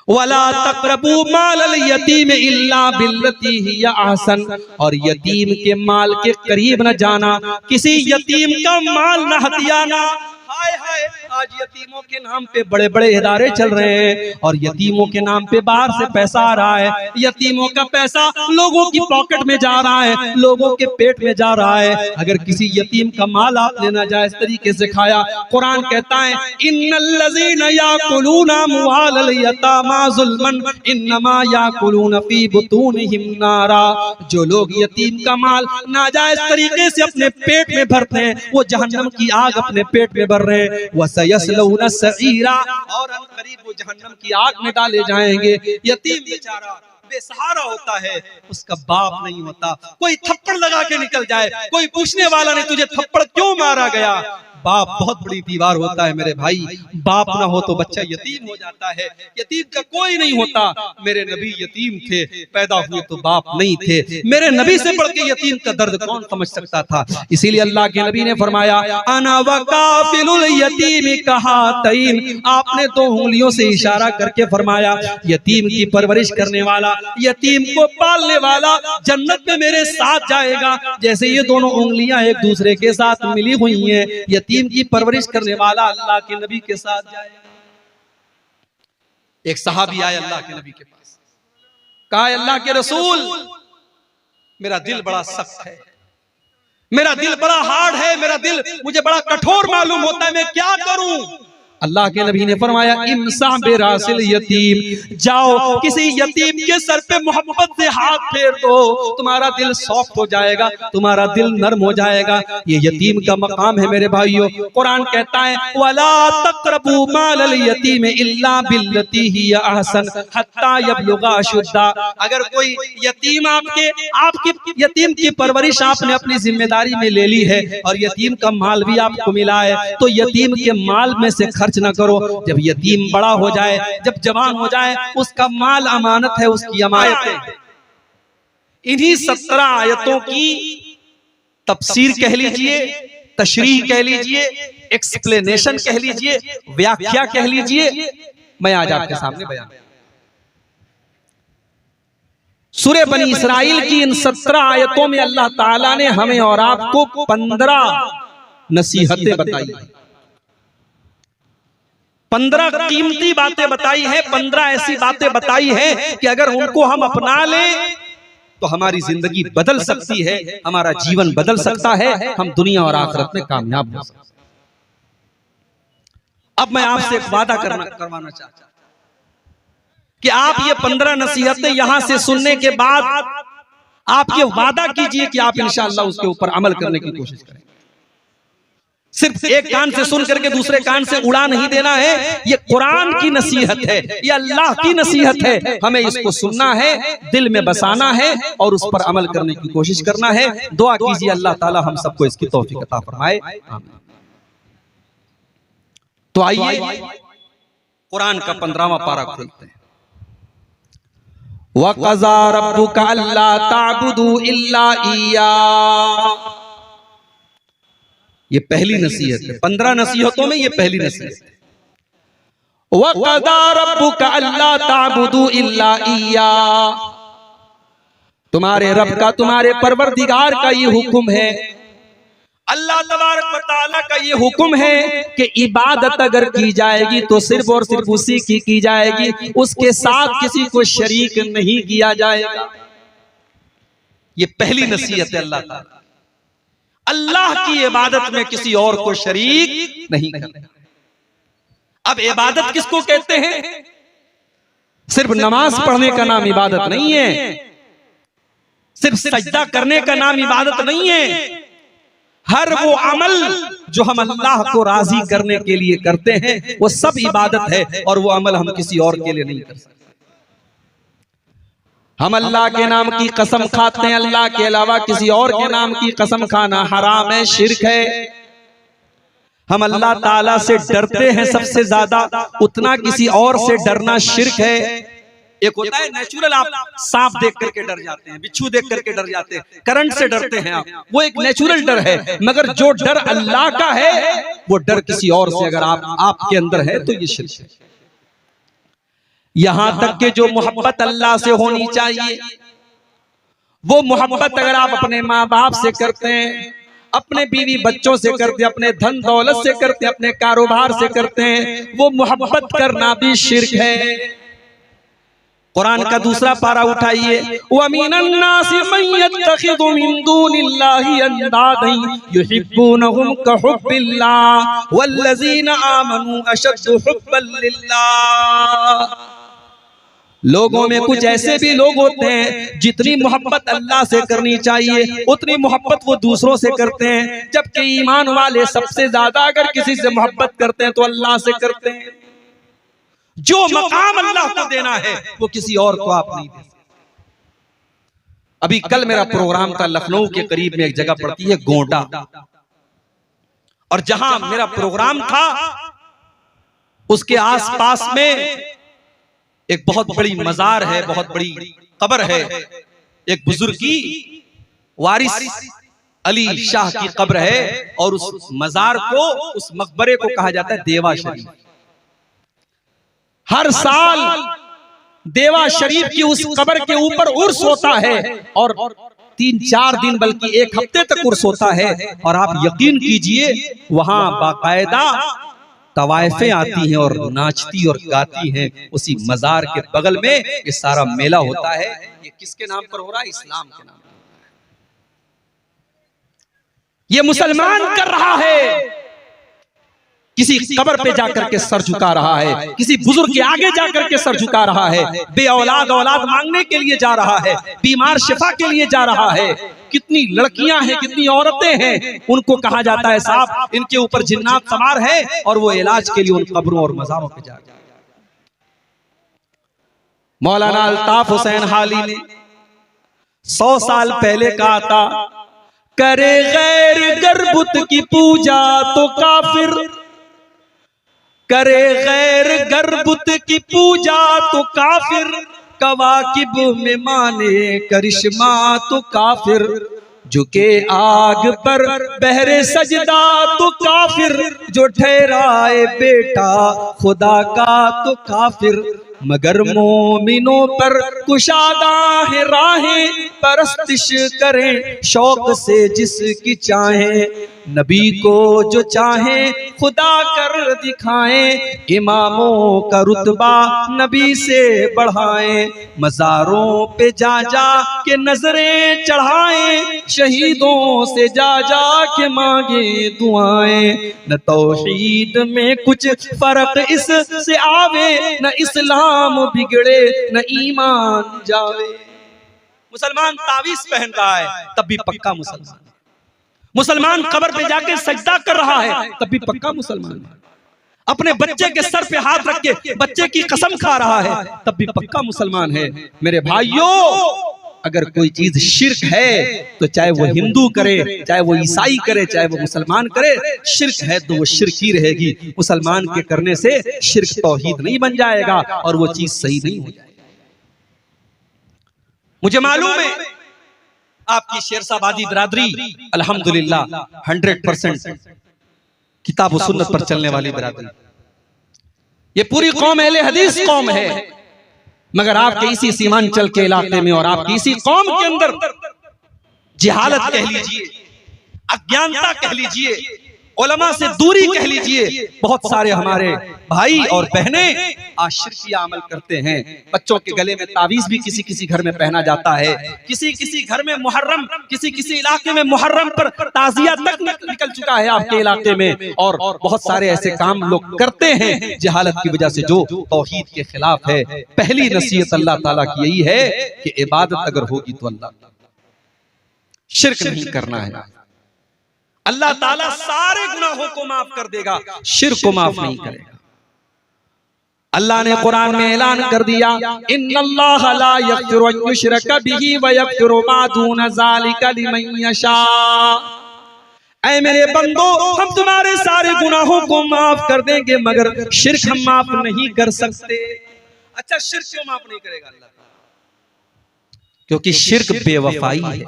वला तक़रबू मालल यतीम इल्ला बिल्लती हिया अहसन, और यतीम के माल के करीब न जाना, किसी यतीम का माल न हथियाना। हाय हाय, आज यतीमों के नाम पे बड़े बड़े इदारे चल रहे हैं और यतीमों के नाम पे बाहर से पैसा आ रहा है। यतीमों का पैसा लोगों की पॉकेट में जा रहा है, लोगों के पेट में जा रहा है। अगर किसी यतीम का माल आपने नाजायज तरीके से खाया, कुरान कहता है इन्नल्लज़ीना याकुलूना अम्वालल यतामा ज़ुल्मन इन्नमा याकुलूना फी बुतूनिहिम नारा। जो लोग यतीम का माल नाजायज तरीके से अपने पेट में भरते हैं वो जहन्नम की आग अपने पेट में भर रहे हैं। वसयस्लौना सईरा, और अनकरीब वो जहन्नम की आग में डाले जाएंगे। यतीम बेचारा बेसहारा होता है, उसका बाप नहीं होता। कोई थप्पड़ लगा के निकल जाए, कोई पूछने वाला नहीं तुझे थप्पड़ क्यों मारा गया। बाप बहुत बड़ी दीवार होता है मेरे भाई, बाप ना हो तो बच्चा यतीम हो जाता है। यतीम का कोई नहीं होता। मेरे नबी यतीम थे, पैदा हुए तो बाप नहीं थे। मेरे नबी से बढ़ के यतीम का दर्द कौन समझ सकता था। इसीलिए अल्लाह के नबी ने फरमाया अना वकाफिलुल यतीम कहातैन। आपने दो उंगलियों से इशारा करके फरमाया यतीम की परवरिश करने वाला, यतीम को पालने वाला जन्नत में मेरे साथ जाएगा। जैसे ये दोनों उंगलियां एक दूसरे के साथ मिली हुई हैं, यतीम की परवरिश करने वाला अल्लाह के नबी के साथ जाएगा। एक सहाबी आए अल्लाह के नबी के पास, कहा अल्लाह के रसूल मेरा दिल बड़ा सख्त है, मेरा दिल बड़ा हार्ड है, मेरा दिल मुझे बड़ा कठोर मालूम होता है, मैं क्या करूं। अल्लाह के नबी ने फरमाया इमसा बेरासिल यतीम, जाओ किसी यतीम के सर पे मोहब्बत से हाथ फेर दो, तुम्हारा दिल सॉफ्ट हो जाएगा, तुम्हारा दिल नरम हो जाएगा। ये यतीम का मकाम है मेरे भाइयों। कुरान कहता है वला तक़रबू मालल यतीम इल्ला बिल्लती ही अहसन हत्ता यबलुगा अशुद्दा। अगर कोई यतीम आपकी यतीम की परवरिश आपने अपनी जिम्मेदारी में ले ली है और यतीम का माल भी आपको मिला है, तो यतीम के माल में से खर्च न करो। जब यतीम बड़ा हो जाए, जब जवान हो जाए, उसका माल अमानत है, उसकी अमानत है। इन्हीं 17 आयतों की तफसीर कह लीजिए, तशरीह कह लीजिए, एक्सप्लेनेशन कह लीजिए, व्याख्या कह लीजिए, मैं आज आपके सामने बयान। सूरह बनी इसराइल की इन 17 आयतों में अल्लाह ताला ने हमें और आपको 15 नसीहतें बताई, 15 कीमती बातें बताई है, 15 ऐसी बातें बताई है कि अगर उनको हम अपना लें तो हमारी जिंदगी बदल सकती है, हमारा जीवन बदल सकता है, हम दुनिया और आखिरत में कामयाब हो सकते हैं। अब मैं आपसे एक वादा करवाना चाहता हूं कि आप ये 15 नसीहतें यहां से सुनने के बाद आप ये वादा कीजिए कि आप इंशाअल्लाह उसके ऊपर अमल करने की कोशिश करें। सिर्फ एक कान से सुन करके दूसरे कान से उड़ा नहीं देना है। ये कुरान की नसीहत है, ये अल्लाह की नसीहत है। हमें इसको सुनना है, दिल में बसाना है और उस पर अमल करने की कोशिश करना है। दुआ कीजिए अल्लाह ताला हम सबको इसकी तौफीक अता फरमाए। तो आइए कुरान का 15वां पारा खोलते हैं। वक़ज़ा रब्बुका अल्ला ताबुदू इल्ला इय्या। ये पहली नसीहत है, 15 नसीहतों में ये पहली नसीहत है। वक़ज़ा रब्बुका अल्ला ताबुदू इल्ला इय्या। तुम्हारे रब का, तुम्हारे परवरदिगार का ये हुक्म है, अल्लाह तबारक व तआला का ये हुक्म है कि इबादत अगर की जाएगी तो सिर्फ और सिर्फ उसी की जाएगी, उसके साथ किसी को शरीक नहीं किया जाएगा। ये पहली नसीहत है अल्लाह ताला, अल्लाह की इबादत में किसी और को शरीक नहीं करना। अब इबादत किसको कहते हैं? सिर्फ नमाज पढ़ने का नाम इबादत नहीं है, सिर्फ सजदा करने का नाम इबादत नहीं है। हर वो अमल जो हम अल्लाह को राजी करने के लिए करते हैं वो सब इबादत है, और वो अमल हम किसी और के लिए नहीं कर सकते। हम अल्लाह के नाम की कसम खाते हैं, अल्लाह के अलावा किसी और के नाम की कसम खाना हराम है, शिर्क है। हम अल्लाह ताला से डरते हैं सबसे ज्यादा, उतना किसी और से डरना शिर्क है। एक होता है नेचुरल, आप सांप देख करके डर जाते हैं, बिच्छू देख करके डर जाते हैं, करंट से डरते हैं आप, वो एक नेचुरल डर है। मगर जो डर अल्लाह का है वो डर किसी और से अगर आपके अंदर है तो ये शिर्क है। यहां तक कि जो मोहब्बत अल्लाह से होनी चाहिए वो मोहब्बत अगर आप अपने माँ बाप से करते हैं, अपने बीवी बच्चों से करते हैं, अपने धन दौलत से करते हैं, अपने कारोबार से करते हैं, वो मोहब्बत करना भी शिर्क है। कुरान का दूसरा पारा उठाइए, वमिनन्नासि मन यत्तखिदु मिन दूनिल्लाहि अंदादन युहिब्बूनहुम कहुब्बिल्लाह वल्लज़ीना आमनू अशद्दु हुब्बन लिल्लाह। लोगों में कुछ ऐसे भी लोग होते हैं जितनी मोहब्बत अल्लाह से करनी चाहिए उतनी मोहब्बत वो दूसरों से करते हैं, जबकि ईमान वाले सबसे ज्यादा अगर किसी से मोहब्बत करते हैं तो अल्लाह से करते हैं। जो मकाम अल्लाह को देना है वो किसी और को आप नहीं दे सकते। अभी कल मेरा प्रोग्राम था लखनऊ के करीब में एक जगह पड़ती है गोंडा, और जहां मेरा प्रोग्राम था उसके आसपास में एक बहुत बड़ी मजार है, बहुत बड़ी कब्र है। एक बुजुर्ग की वारिस अली शाह की कब्र है, और उस मजार को, उस मकबरे को कहा जाता है देवा शरीफ। हर साल देवा शरीफ की उस कब्र के ऊपर उर्स होता है, और 3-4 दिन बल्कि 1 हफ्ते तक उर्स होता है। और आप यकीन कीजिए वहां बाकायदा तवायफें आती हैं और नाचती और गाती हैं उसी मजार के बगल में। ये सारा मेला होता है, ये किसके नाम पर हो रहा है? इस्लाम के नाम पर। ये मुसलमान कर रहा है, किसी कब्र पे जाकर के सर झुका रहा है, किसी बुजुर्ग के आगे जाकर के सर झुका रहा है, बे औलाद औलाद मांगने के लिए जा रहा है, बीमार शिफा के लिए जा रहा है। कितनी लड़कियां हैं, कितनी औरतें हैं, उनको कहा जाता है साहब इनके ऊपर जिन्नात सवार है, और वो इलाज के लिए उन कब्रों और मज़ारों पे जा रहे हैं। मौलाना अल्ताफ हुसैन हाली ने 100 साल पहले कहा था, करे गैर गर्बुत की पूजा तो काफिर, करे गैर गर्बुत की पूजा तो काफिर, कवाकिब में माने करिश्मा तो काफिर, झुके आग पर बहरे सजदा तो काफिर, जो ठहराए बेटा खुदा का तो काफिर, मगर मोमिनों पर कुशादा है राहें, परस्तिश करें शौक से जिसकी चाहें, नबी को जो चाहे खुदा कर दिखाएं, इमामों का रुतबा नबी से बढ़ाएं, मज़ारों पे जा जा के नजरें चढ़ाएं, शहीदों से जा जा के मांगे दुआएं, न तौहीद में कुछ फर्क इससे आवे, न इस्लाम बिगड़े न ईमान जावे। मुसलमान तावीज़ पहन रहा है तब भी पक्का मुसलमान, मुसलमान कब्र पे जाके सजदा कर रहा है तब भी पक्का मुसलमान है, अपने बच्चे के सर पे हाथ रख के बच्चे की कसम खा रहा है तब भी पक्का मुसलमान है। मेरे भाइयों, अगर कोई चीज शिर्क है तो चाहे वो हिंदू करे, चाहे वो ईसाई करे, चाहे वो मुसलमान करे, शिर्क है तो वो शिर्क ही रहेगी। मुसलमान के करने से शिर्क तौहीद नहीं बन जाएगा और वो चीज सही नहीं हो जाएगी। मुझे मालूम है आपकी शेरशाबादी बिरादरी अल्हम्दुलिल्लाह 100% किताब व सुन्नत पर चलने वाली बिरादरी, ये पूरी कौम अहले हदीस कौम है। मगर आपके इसी सीमांचल के इलाके में और आपकी इसी कौम के अंदर जिहालत कह लीजिए, अज्ञानता कह लीजिए, उलमा से दूरी कह लीजिए, बहुत सारे हमारे भाई और बहनें आज शिर्किया अमल करते हैं। बच्चों के गले में तावीज़ भी किसी किसी घर में पहना जाता है, किसी किसी घर में मुहर्रम, किसी किसी इलाके में मुहर्रम पर ताजिया तक निकल चुका है आपके इलाके में। और बहुत सारे ऐसे काम लोग करते हैं जिहालत की वजह से जो तौहीद के खिलाफ है। पहली नसीहत अल्लाह ताला की यही है कि इबादत अगर होगी तो अल्लाह, शिर्क नहीं करना है। अल्लाह ताला सारे गुनाहों को माफ कर देगा, शिर्क को माफ नहीं करेगा। अल्लाह ने कुरान में ऐलान कर दिया, इन्नल्लाह ला यग़फ़िरु अन युश्रका बिही व यग़फ़िरु मा दून ज़ालिका लिमन यशा। ऐ मेरे बंदो, हम तुम्हारे सारे गुनाहों को माफ कर देंगे मगर शिर्क हम माफ नहीं कर सकते। अच्छा, शिर्क क्यों माफ नहीं करेगा अल्लाह? क्योंकि शिर्क बेवफाई है,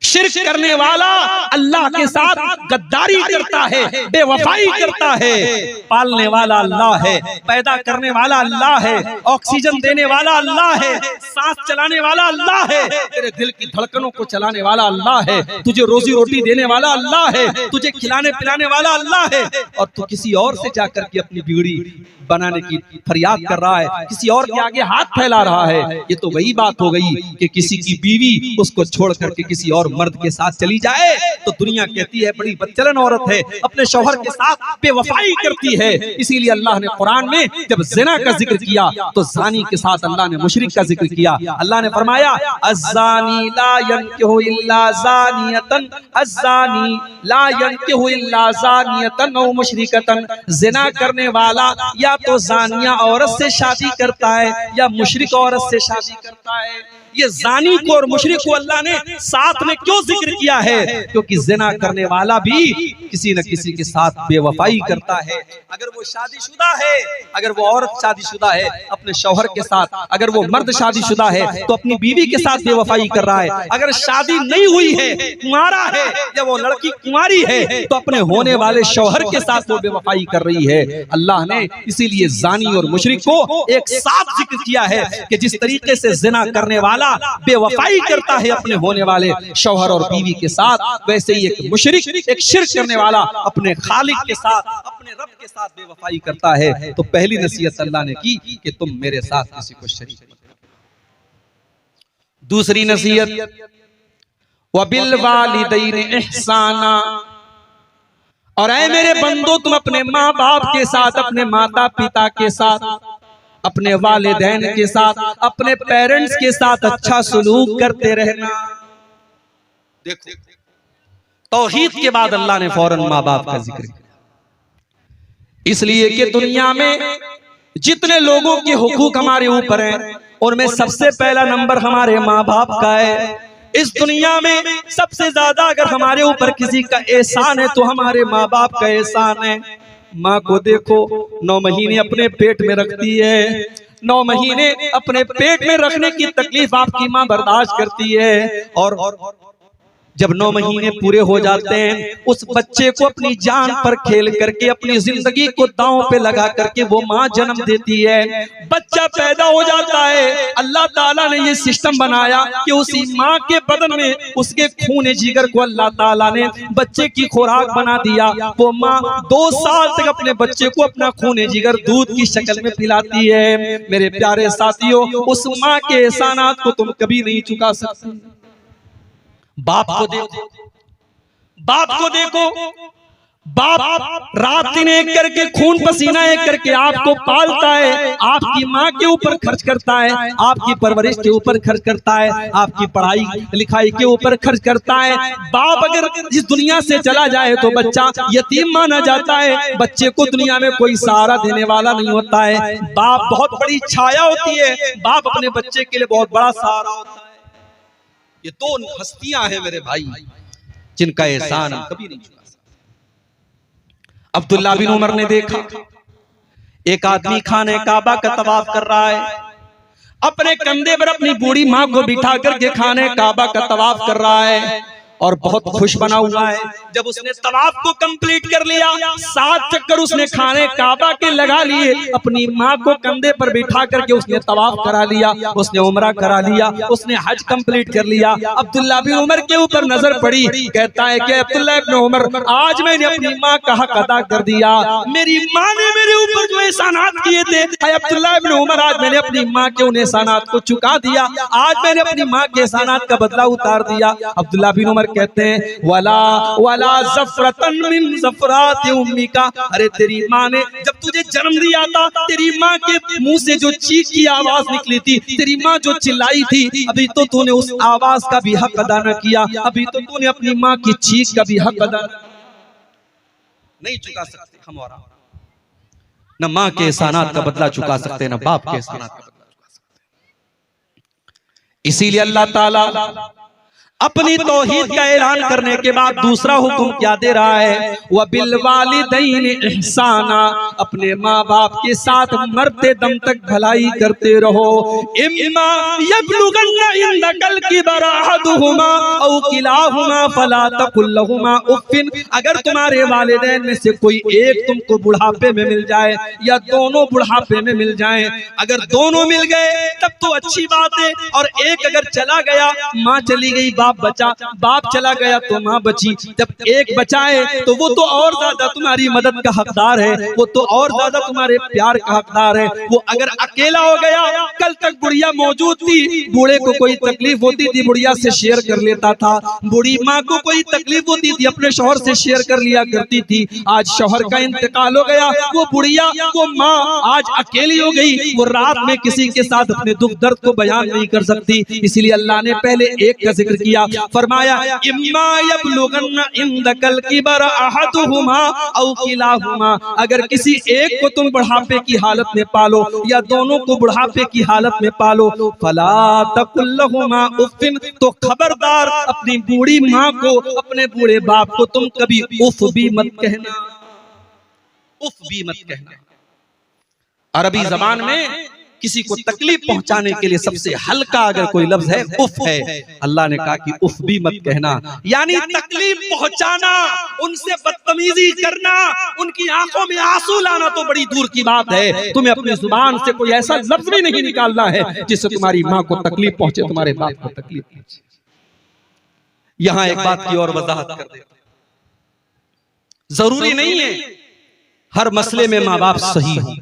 शिर्क करने वाला अल्लाह के साथ गद्दारी करता है, बेवफाई करता है। पालने वाला अल्लाह है, पैदा करने वाला अल्लाह है, ऑक्सीजन देने वाला अल्लाह है, सांस चलाने वाला अल्लाह है, तेरे दिल की धड़कनों को चलाने वाला अल्लाह है, तुझे रोजी रोटी देने वाला अल्लाह है, तुझे खिलाने पिलाने वाला अल्लाह है। और तू किसी और से जाकर के अपनी बीड़ी बनाने की फरियाद कर रहा है, किसी और के आगे हाथ फैला रहा है। ये तो वही बात हो गई कि किसी की बीवी उसको छोड़ करके किसी और मर्द के साथ चली जाए तो दुनिया कहती है बड़ी बदचलन औरत है, अपने शौहर के साथ बेवफाई करती है। इसीलिए अल्लाह ने कुरान में जब ज़िना का जिक्र किया तो ज़ानी के साथ अल्लाह ने मुशरिक का जिक्र किया। अल्लाह ने फरमाया अज़्ज़ानी ला यनकिहु इल्ला ज़ानियतन, अज़्ज़ानी ला यनकिहु इल्ला ज़ानियतन औ मुशरिकतन। ज़िना करने वाला या तो ज़ानिया औरत से शादी करता है या मुशरिक औरत से शादी करता है। ये ज़ानी को और मुशरिक को अल्लाह ने साथ में क्यों जिक्र किया है? क्योंकि ज़िना करने वाला भी किसी न किसी के साथ बेवफाई करता है। अगर वो शादीशुदा है, अगर वो औरत शादीशुदा है अपने शौहर के साथ, अगर वो मर्द शादीशुदा है तो अपनी बीवी के साथ बेवफाई कर रहा है। अगर शादी नहीं हुई है, कुंवारा है या वो लड़की कुंवारी है तो अपने होने वाले शौहर के साथ वो बेवफाई कर रही है। अल्लाह ने इसीलिए ज़ानी और मुशरिक को एक साथ जिक्र किया है कि जिस तरीके से ज़िना करने वाला बेवफाई करता है अपने होने वाले शौहर और बीवी के साथ, वैसे ही एक मुशरिक, एक शिर्क करने वाला अपने खालिक के साथ, अपने रब के साथ बेवफाई करता है। तो पहली नसीहत अल्लाह ने की कि तुम मेरे साथ किसी को शरीक मत करो। दूसरी नसीहत वबिल वालिदैन इहसाना, और ऐ मेरे बंदो तुम अपने माँ बाप के साथ, अपने माता पिता के साथ, अपने वालिदैन के साथ, अपने पेरेंट्स के साथ अच्छा सलूक करते रहना। देखो तौहीद के बाद अल्लाह ने फौरन माँ बाप का जिक्र किया, इसलिए कि दुनिया में जितने लोगों के हुकूक हमारे ऊपर हैं उनमें सबसे पहला नंबर हमारे माँ बाप का है। इस दुनिया में सबसे ज्यादा अगर हमारे ऊपर किसी का एहसान है तो हमारे माँ बाप का एहसान है। माँ को देखो 9 महीने अपने पेट में रखती है, 9 महीने अपने पेट में रखने की तकलीफ आपकी माँ बर्दाश्त करती है, और जब 9 महीने पूरे हो जाते हैं उस बच्चे को अपनी जान पर खेल करके, अपनी जिंदगी को दांव पे लगा करके वो माँ जन्म देती है। बच्चा पैदा हो जाता है, अल्लाह ताला ने ये सिस्टम बनाया कि उसी माँ के बदन में उसके खून जिगर को अल्लाह ताला ने बच्चे की खुराक बना दिया। वो माँ 2 साल तक अपने बच्चे को अपना खून जिगर दूध की शक्ल में पिलाती है। मेरे प्यारे साथियों, उस माँ के एहसानात को तुम कभी नहीं चुका सकते। बाप को देखो, बाप को देखो, बाप रात दिन एक करके खून पसीना एक करके आपको पालता है, आपकी माँ के ऊपर खर्च करता है, आपकी परवरिश के ऊपर खर्च करता है, आपकी पढ़ाई लिखाई के ऊपर खर्च करता है। बाप अगर इस दुनिया से चला जाए तो बच्चा यतीम माना जाता है, बच्चे को दुनिया में कोई सहारा देने वाला नहीं होता है। बाप बहुत बड़ी छाया होती है, बाप अपने बच्चे के लिए बहुत बड़ा सहारा होता है। ये 2 हस्तियां हैं मेरे भाई जिनका एहसान हम कभी नहीं चुका सकते। अब्दुल्ला बिन उमर ने देखा एक आदमी खाने काबा का तवाफ कर रहा है, अपने कंधे पर अपनी बूढ़ी माँ को बिठा करके खाने काबा का तवाफ कर रहा है और बहुत खुश बना हुआ है। जब उसने तवाफ को कंप्लीट कर लिया, 7 चक्कर उसने खाने काबा के लगा लिए, अपनी माँ को कंधे पर बिठा करके उसने तवाफ करा लिया, उसने उम्रा करा लिया, उसने हज कंप्लीट कर लिया। अब्दुल्ला बिन उमर के ऊपर नजर पड़ी, कहता है कि अब्दुल्ला इब्न उमर, आज मैंने अपनी माँ का हक अदा कर दिया। मेरी माँ ने मेरे ऊपर जो एहसानात किए थे, अब्दुल्ला इब्न उमर, आज मैंने अपनी माँ के उन एहसानात को चुका दिया, आज मैंने अपनी माँ के एहसानात का बदला उतार दिया। अब्दुल्ला बिन उमर कहते हैं वला वला ज़फ़रतन मिन ज़फ़रात उम्मिका, अरे तेरी माँ ने जब तुझे जन्म दिया था, तेरी माँ के मुंह से जो चीख की आवाज निकली थी, तेरी माँ जो चिल्लाई थी, अभी तो तूने उस आवाज का भी हक अदा न किया, अभी तो तूने अपनी माँ की चीख का भी हक अदा नहीं चुका सकते। हमारा न माँ के एहसानात का बदला चुका सकते, न बाप के एहसानात का बदला चुका सकते। इसीलिए अल्लाह ताला अपनी तौहीद का ऐलान करने के बाद दूसरा हुक्म क्या दे रहा है? व बिल वालिदैन इहसाना, अपने माँ बाप के साथ मरते दम तक भलाई करते रहो। इम्मा यबलुगन्ना इंदकल किबर अहदुहुमा औ किलाहुमा फला तकुल लहुमा उफ्फिन, अगर तुम्हारे वालिदैन में से कोई एक तुमको बुढ़ापे में मिल जाए या दोनों बुढ़ापे में मिल जाएं, अगर दोनों मिल गए तब तो अच्छी बात है, और एक अगर चला गया, माँ चली गई बाप बचा, बाप चला गया तो माँ बची, जब एक बचाए तो वो तो और ज्यादा तुम्हारी मदद का हकदार है, वो तो और ज्यादा तुम्हारे प्यार का हकदार है। वो अगर अकेला हो गया, कल तक बुढ़िया मौजूद थी, बूढ़े को कोई तकलीफ होती थी बुढ़िया से शेयर कर लेता था, बूढ़ी माँ को कोई तकलीफ होती थी अपने शौहर से शेयर कर लिया करती थी। आज शौहर का इंतकाल हो गया, वो बुढ़िया, वो माँ आज अकेली हो गई, वो रात में किसी के साथ अपने दुख दर्द को बयान नहीं कर सकती। इसलिए अल्लाह ने पहले एक का जिक्र किया, फरमाया इम्मा यबलुगन्ना इंदकल किबर अहदुहुमा औ किलाहुमा, अगर किसी एक को तुम बुढ़ापे की हालत में पालो या दोनों को बुढ़ापे की हालत में पालो, फला तकुल लहुमा उफ्फिन, तो खबरदार अपनी बूढ़ी माँ को, अपने बूढ़े बाप को तुम कभी उफ भी मत कहना, उफ भी मत कहना। अरबी जबान में किसी को तकलीफ पहुंचाने के लिए सबसे हल्का अगर कोई लफ्ज है, उफ है। अल्लाह ने कहा कि उफ भी मत कहना, यानी तकलीफ पहुंचाना, उनसे बदतमीजी करना, उनकी आंखों में आंसू लाना तो बड़ी दूर की बात है। तुम्हें अपनी जुबान से कोई ऐसा लफ्ज भी नहीं निकालना है जिससे तुम्हारी माँ को तकलीफ पहुंचे, तुम्हारे बाप को तकलीफ पहुंचे। यहां एक बात की और वजाहत कर देता, जरूरी नहीं है हर मसले में माँ बाप सही हो,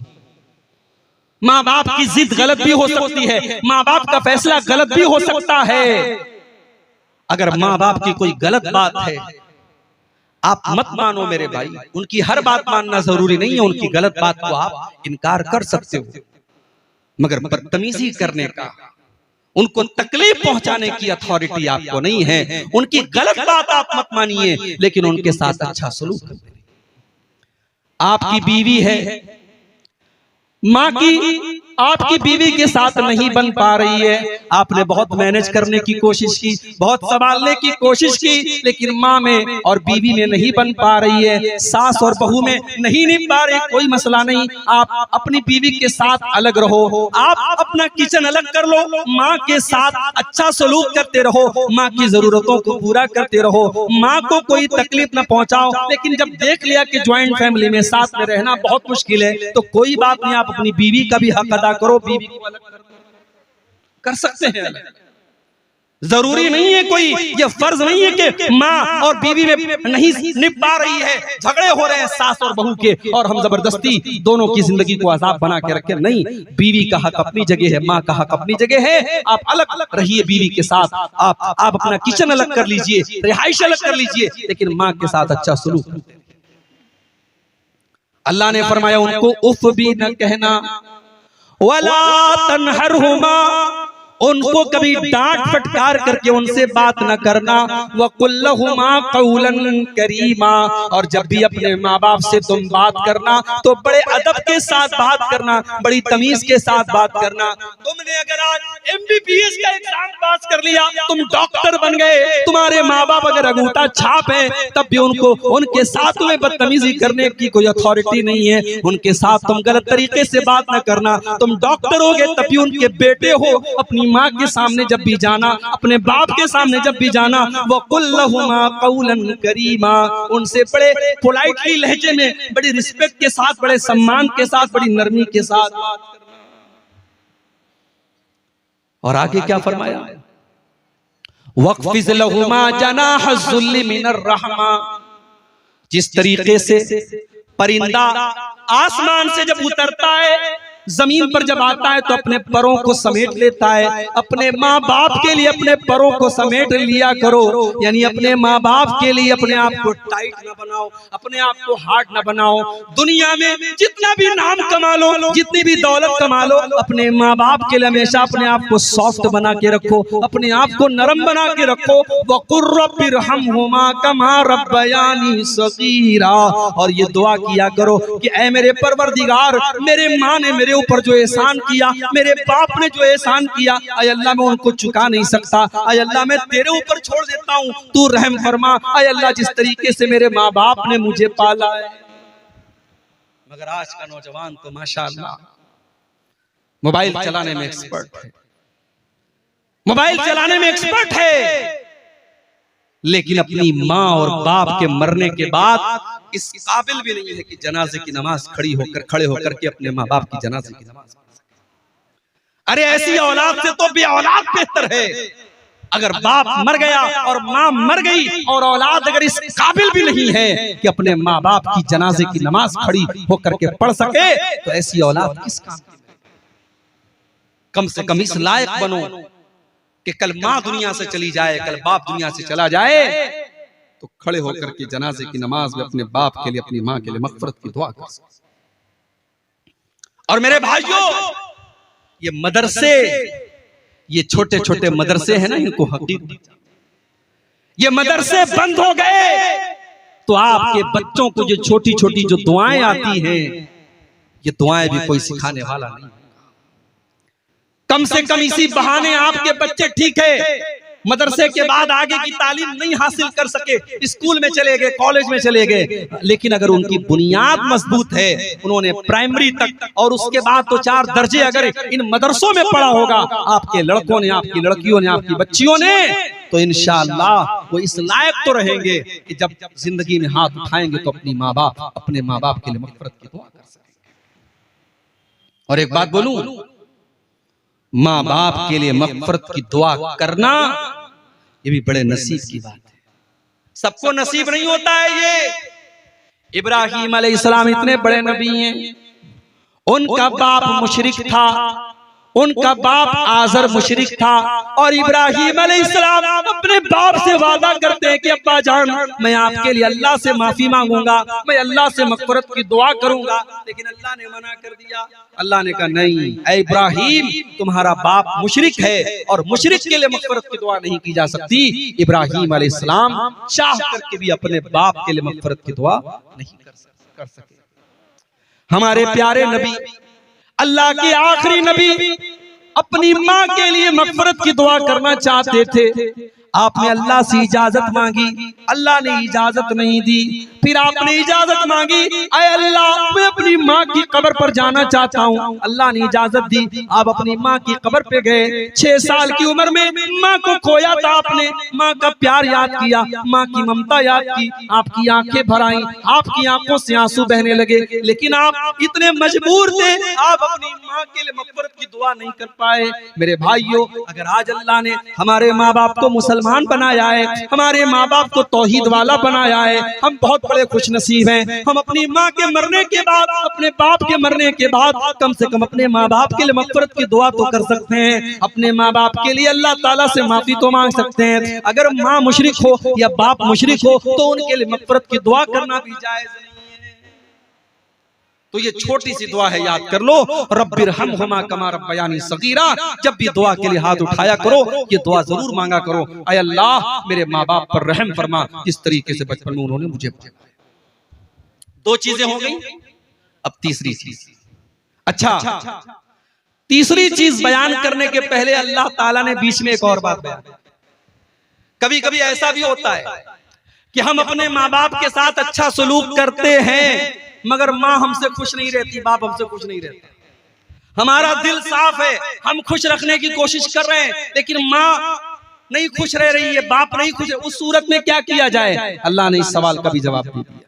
माँ बाप की जिद गलत भी हो सकती है, माँ बाप का फैसला गलत भी हो सकता है। अगर माँ बाप की कोई गलत बात है, आप मत मानो मेरे भाई, उनकी हर बात मानना जरूरी नहीं है, उनकी गलत बात को आप इनकार कर सकते हो, मगर बदतमीजी करने का, उनको तकलीफ पहुंचाने की अथॉरिटी आपको नहीं है। उनकी गलत बात आप मत मानिए, लेकिन उनके साथ अच्छा सलूक करिए। आपकी बीवी है, माँ की आपकी बीवी के साथ नहीं बन पा रही है, आपने बहुत मैनेज करने की कोशिश की, बहुत संभालने की कोशिश की, लेकिन माँ में और बीवी में नहीं बन पा रही है, सास और बहू में नहीं निभ पा रही, कोई मसला नहीं, आप अपनी बीवी के साथ अलग रहो, आप अपना किचन अलग कर लो, माँ के साथ अच्छा सलूक करते रहो, माँ की जरूरतों को पूरा करते रहो, माँ को कोई तकलीफ न पहुंचाओ। लेकिन जब देख लिया कि ज्वाइंट फैमिली में साथ में रहना बहुत मुश्किल है, तो कोई बात नहीं, आप अपनी बीवी का भी हक अदा करो, बीवी को अलग कर सकते हैं अलग। जरूरी नहीं है, कोई ये फर्ज नहीं है कि माँ और बीवी में नहीं निभ पा रही है, झगड़े हो रहे हैं सास और बहू के, और हम जबरदस्ती दोनों की जिंदगी को आजाद बना के रखें। नहीं, बीवी का हक अपनी जगह है, माँ का हक अपनी जगह है। आप अलग अलग रहिए बीवी के साथ, आप अपना किचन अलग कर लीजिए, रिहाइश अलग कर लीजिए, लेकिन माँ के साथ अच्छा सलूक। अल्लाह ने फरमाया उनको उफ भी न कहना, वला तनहरहुमा, उनको कभी डांट फटकार करके उनसे बात न करना, वकुल लहुमा कौलन करीमा, और जब भी अपने माँ बाप से तुम बात करना तो बड़े अदब के साथ बात करना, बड़ी तमीज के साथ बात करना। तुमने अगर आज MBBS का एग्जाम पास कर लिया, तुम डॉक्टर बन गए, तुम्हारे माँ बाप अगर अंगूठा छाप है, तब भी उनके साथ तुम्हें बदतमीजी करने की कोई अथॉरिटी नहीं है, उनके साथ तुम गलत तरीके से बात न करना। तुम डॉक्टर हो गए, तब भी उनके बेटे हो, अपनी माँ के सामने जब भी जाना, अपने बाप के सामने जब भी जाना, वो कुल्लहुमा कौलन करीमा, उनसे बड़े पोलाइटली लहजे में, बड़ी रिस्पेक्ट के साथ, बड़े सम्मान के साथ, बड़ी नरमी के साथ बात करना। और आगे क्या फरमाया, वक़्फ़िज़ लहुमा जनाह ज़ुल्लि मिनर रहमा, जिस तरीके से परिंदा आसमान से जब उतरता है, जमीन पर जब आता है तो अपने परों को समेट लेता है, अपने माँ बाप के लिए अपने परों को समेट लिया करो, यानी अपने माँ बाप के लिए अपने आप को टाइट न बनाओ, अपने आप को हार्ड न बनाओ। दुनिया में जितना भी नाम कमा लो, जितनी भी दौलत कमा लो, अपने माँ बाप के लिए हमेशा अपने आप को सॉफ्ट बना के रखो, अपने आप को नरम बना के रखो। वक़ुर रब्बिरहमहुमा कमा रब्बयानी सगीरा, और ये दुआ किया करो कि ऐ मेरे परवरदिगार, मेरे माँ ने मेरे मेरे ऊपर जो एहसान किया, मेरे बाप ने जो एहसान किया, आय अल्लाह मैं उनको चुका नहीं सकता। आय अल्लाह मैं तेरे ऊपर छोड़ देता हूँ, तू रहम फरमा। आय अल्लाह जिस तरीके से मेरे माँ बाप ने मुझे पाला है। मगर आज का नौजवान तो माशाअल्लाह मोबाइल चलाने में एक्सपर्ट है, मोबाइल चलाने में एक्सपर्ट है, लेकिन अपनी माँ और बाप के मरने के बाद इस काबिल भी नहीं है कि जनाजे की नमाज खड़े होकर के अपने माँ बाप की जनाजे की नमाज। अरे ऐसी औलाद से तो बे औलाद बेहतर है। अगर बाप मर गया और माँ मर गई और औलाद अगर इस काबिल भी नहीं है कि अपने माँ बाप की जनाजे की नमाज खड़ी होकर के पढ़ सके, तो ऐसी औलाद किस काम की? कम से कम इस लायक बनो कि कल माँ दुनिया से चली जाए, कल बाप दुनिया से चला जाए, तो खड़े होकर के जनाजे की नमाज में अपने बाप के लिए, अपनी माँ के लिए मग़फ़िरत की दुआ कर सकते। और मेरे भाइयों, ये मदरसे, ये छोटे छोटे मदरसे हैं ना, इनको हकीकत, ये मदरसे बंद हो गए तो आपके बच्चों को जो छोटी छोटी जो दुआएं आती हैं, ये दुआएं भी कोई सिखाने वाला नहीं। कम से कम इसी बहाने आपके बच्चे ठीक है मदरसे के बाद आगे की तालीम नहीं हासिल कर सके, स्कूल में चले गए, कॉलेज में चले गए, लेकिन अगर उनकी बुनियाद मजबूत है, उन्होंने प्राइमरी तक और उसके बाद तो 4 दर्जे अगर इन मदरसों में पढ़ा होगा आपके लड़कों ने, आपकी लड़कियों ने, आपकी बच्चियों ने, तो इंशाअल्लाह वो इस लायक तो रहेंगे कि जब जिंदगी में हाथ उठाएंगे तो अपने माँ बाप के लिए मग़फ़िरत की दुआ कर सकेंगे। और एक बात बोलूं, माँ बाप के लिए मग़फ़िरत की दुआ करना ये भी बड़े नसीब की बात है। सबको नसीब नहीं होता है ये। इब्राहीम अलैहिस्सलाम इतने बड़े नबी हैं, उनका बाप मुशरिक था, उनका बाप आज़र मुशरिक था, और इब्राहीम अलैहिस्सलाम अपने बाप से वादा करते हैं कि अब्बा जान मैं आपके लिए अल्लाह से माफी मांगूंगा, मैं अल्लाह से मग़फ़िरत की दुआ करूंगा, लेकिन अल्लाह ने मना कर दिया। अल्लाह ने कहा नहीं, ऐ इब्राहीम तुम्हारा बाप मुशरिक है और मुशरिक के लिए मग़फ़िरत की दुआ नहीं की जा सकती। इब्राहीम अलैहिस्सलाम चाह करके भी अपने बाप के लिए मग़फ़िरत की दुआ नहीं कर सके। हमारे प्यारे नबी, अल्लाह के आखिरी नबी, अपनी माँ के लिए मग़फ़िरत की दुआ करना चाहते थे। आपने अल्लाह से इजाजत मांगी, अल्लाह ने इजाजत नहीं दी। फिर आपने इजाजत मांगी, ऐ अल्लाह मैं अपनी माँ की कब्र पर जाना चाहता हूँ, अल्लाह ने इजाजत दी। आप अपनी माँ की कब्र पे गए। 6 साल की उम्र में माँ को खोया था आपने, माँ का प्यार याद किया, माँ की ममता याद की, आपकी आंखें भर आईं, आपकी आंखों से आंसू बहने लगे, लेकिन आप इतने मजबूर थे, आप अपनी माँ के लिए मग़फ़िरत की दुआ नहीं कर पाए। मेरे भाइयों, अगर आज अल्लाह ने हमारे माँ बाप को मुसलमान बनाया है, हमारे माँ बाप को तौहीद वाला बनाया है, हम बहुत बड़े खुशनसीब हैं। हम अपनी माँ के मरने के बाद, अपने बाप के मरने के बाद कम से कम अपने माँ बाप के लिए मग़फ़िरत की दुआ तो कर सकते हैं, अपने माँ बाप के लिए अल्लाह ताला से माफी तो मांग सकते हैं। अगर माँ मुशरिक हो या बाप मुशरिक हो तो उनके लिए मग़फ़िरत की दुआ करना भी जायज़ नहीं है। तो ये छोटी सी दुआ है, याद कर लो, रब्बिरहमहुमा कमा रब्बयानी सगीरा। जब भी दुआ के लिए हाथ उठाया करो, ये दुआ जरूर मांगा करो, ऐ अल्लाह मेरे माँ बाप पर रहम फरमा, जिस तरीके से बचपन में उन्होंने मुझे। 2 चीजें हो गई, अब तीसरी चीज। अच्छा, तीसरी चीज बयान करने के पहले अल्लाह ताला ने बीच में एक और बात बयान। कभी कभी ऐसा भी होता है कि हम अपने माँ बाप के साथ अच्छा सलूक करते हैं, मगर माँ हमसे खुश नहीं रहती, बाप हमसे खुश नहीं रहता। हमारा दिल साफ है, हम खुश रखने की कोशिश कर रहे हैं, लेकिन माँ नहीं खुश रह रही है, बाप नहीं खुश है। उस सूरत में क्या किया जाए? अल्लाह ने इस सवाल का भी जवाब दे दिया।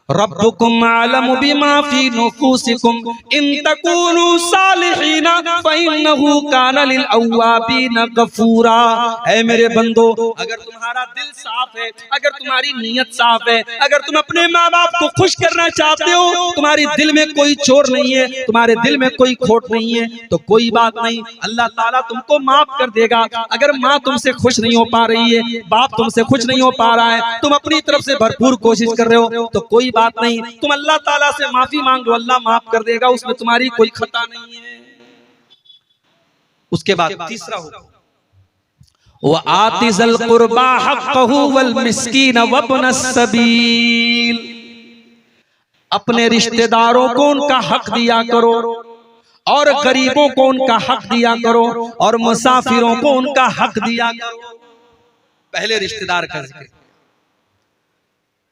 रब्बुकुम आलमु बिमा फी नुफूसिकुम इन तकूनु सालिहीना फइन्नहु काना लिल अव्वाबीना गफूरा। ऐ मेरे बंदो, अगर तुम्हारा दिल साफ है, अगर तुम्हारी नीयत साफ है, अगर तुम अपने माँ बाप को खुश करना चाहते हो, तुम्हारे दिल में कोई चोर नहीं है, तुम्हारे दिल में कोई खोट नहीं है, तो कोई बात नहीं, अल्लाह ताला तुमको माफ कर देगा। अगर माँ तुमसे खुश नहीं हो पा रही है, बाप तुमसे खुश नहीं हो पा रहा है, तुम अपनी तरफ से भरपूर कोशिश कर रहे हो, तो कोई बात नहीं, तुम अल्लाह ताला से माफी मांग लो, अल्लाह माफ कर देगा, उसमें तुम्हारी कोई खता नहीं है। उसके बाद तीसरा होगा व आतिज़ल कुर्बा हक़्क़हु वल मिस्कीन वब्नस सबील। अपने रिश्तेदारों को उनका हक दिया करो, और गरीबों को उनका हक दिया करो और मुसाफिरों को उनका हक दिया करो। पहले रिश्तेदार का जिक्र,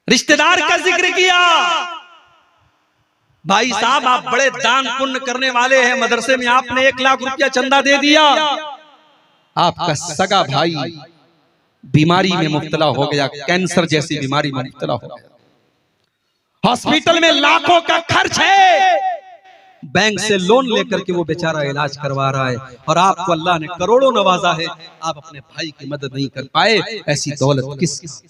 रिश्तेदार का जिक्र किया। भाई साहब, आप बड़े दान पुण्य करने वाले हैं, मदरसे में आपने 1 लाख रुपया चंदा दे दिया, आपका सगा भाई बीमारी में मुब्तला हो गया, कैंसर जैसी बीमारी में मुब्तला हो गया, हॉस्पिटल में लाखों का खर्च है, बैंक से लोन लेकर के वो बेचारा इलाज करवा रहा है, और आपको अल्लाह ने करोड़ों नवाजा है, आप अपने भाई की मदद नहीं कर पाए। ऐसी दौलत किस?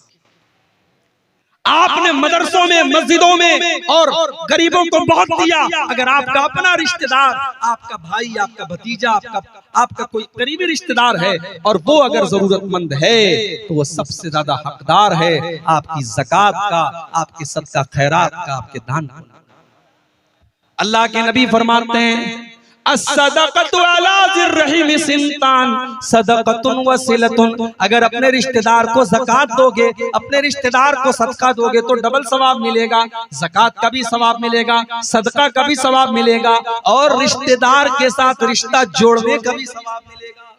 आपने मदरसों में, मस्जिदों में और गरीबों को बहुत दिया। अगर आपका अपना रिश्तेदार, आपका भाई, आपका भतीजा, आपका कोई करीबी रिश्तेदार है और वो अगर जरूरतमंद है तो वो सबसे ज्यादा हकदार है आपकी ज़कात का, आपके सदका खैरात का, आपके दान का। अल्लाह के नबी फरमाते हैं, अस्सदक़तु अला ज़िर्रहिम सिंतान सदक़तुन वसिलतुन। अगर अपने रिश्तेदार को ज़कात दोगे, अपने रिश्तेदार को सदका दोगे तो डबल सवाब मिलेगा, ज़कात का भी सवाब मिलेगा, सदका का भी सवाब मिलेगा, और रिश्तेदार के साथ रिश्ता जोड़ने का भी सवाब मिलेगा।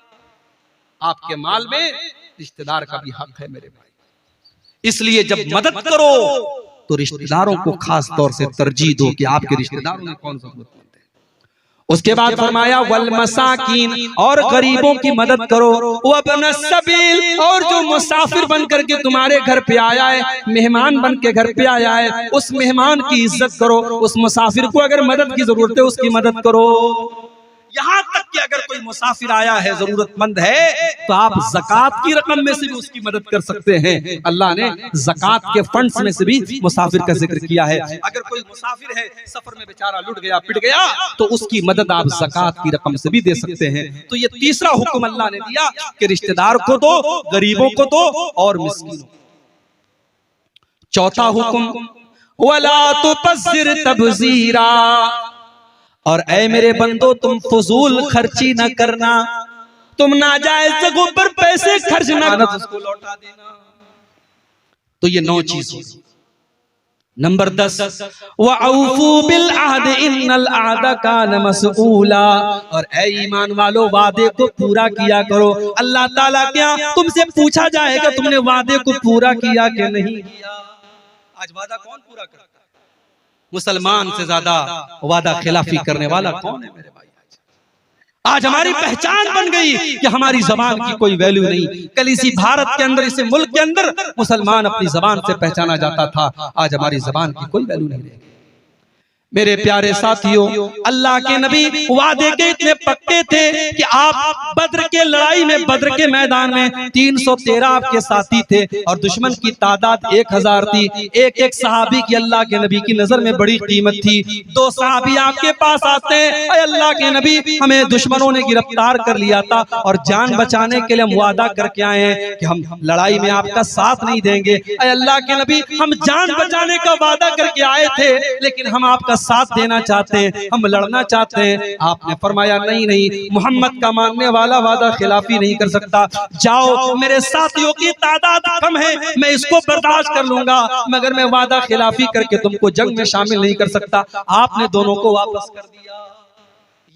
आपके माल में रिश्तेदार का भी हक है मेरे भाई। इसलिए जब मदद करो तो रिश्तेदारों को खास तौर से तरजीह दो कि आपके रिश्तेदारों में कौन जरूरतमंद है। उसके बाद फरमाया वल मसाकीन, और गरीबों की मदद करो, वब्न सबील, और जो मुसाफिर बन करके तुम्हारे घर पे आया है, मेहमान बन के घर पे आया है, उस मेहमान की इज्जत करो, उस मुसाफिर को अगर मदद की जरूरत है उसकी मदद करो। यहाँ तक कि अगर कोई मुसाफिर आया है, जरूरतमंद है, तो आप ज़कात की रकम में से भी उसकी मदद कर सकते हैं। अल्लाह ने ज़कात के फंड्स में से भी मुसाफिर का जिक्र किया है। अगर कोई मुसाफिर है, सफर में बेचारा लुट गया, पिट गया, तो उसकी मदद आप ज़कात की रकम से भी दे सकते हैं। तो ये तीसरा हुक्म अल्लाह ने दिया कि रिश्तेदार को दो, गरीबों को दो और मिस्कीनों। चौथा हुक्म, वला तुबज़िर तबज़ीरा, और ऐ मेरे बंदो तुम फजूल खर्ची न करना, तुम नाजायज जगहों पर पैसे खर्च न करना, उसको लौटा देना। तो ये 9 चीज। नंबर 10, वअऊफू बिल अहद इन्नल अहद कान मसऊला, और ऐ ईमान वालो वादे को पूरा किया करो। अल्लाह ताला क्या तुमसे पूछा जाएगा तुमने वादे को पूरा किया कि नहीं किया। आज वादा कौन पूरा करता है? मुसलमान से ज्यादा वादा खिलाफी करने वाला कौन है मेरे भाई? आज हमारी पहचान बन गई कि हमारी जबान की कोई वैल्यू नहीं। कल इसी भारत के अंदर, इसी मुल्क के अंदर मुसलमान अपनी जबान से पहचाना जाता था, आज हमारी जबान की कोई वैल्यू नहीं रही। मेरे प्यारे साथियों, अल्लाह के नबी वादे के इतने पक्के थे कि आप बद्र के लड़ाई में, बद्र के मैदान में 313 आपके साथी थे और दुश्मन की तादाद 1000 थी। एक एक सहाबी की अल्लाह के नबी की नजर में बड़ी कीमत थी। 2 सहाबी आपके पास आते हैं, अल्लाह के नबी हमें दुश्मनों ने गिरफ्तार कर लिया था और जान बचाने के लिए हम वादा करके आए हैं कि हम लड़ाई में आपका साथ नहीं देंगे। अल्लाह के नबी, हम जान बचाने का वादा करके आए थे लेकिन हम आपका साथ देना चाहते हैं, हम लड़ना चाहते हैं। आपने फरमाया नहीं नहीं, मोहम्मद का मानने वाला वादा खिलाफी नहीं कर सकता। जाओ, मेरे साथियों की तादाद कम है, मैं इसको बर्दाश्त कर लूंगा, मगर मैं वादा खिलाफी करके तुमको जंग में शामिल नहीं कर सकता। आपने दोनों को वापस कर दिया।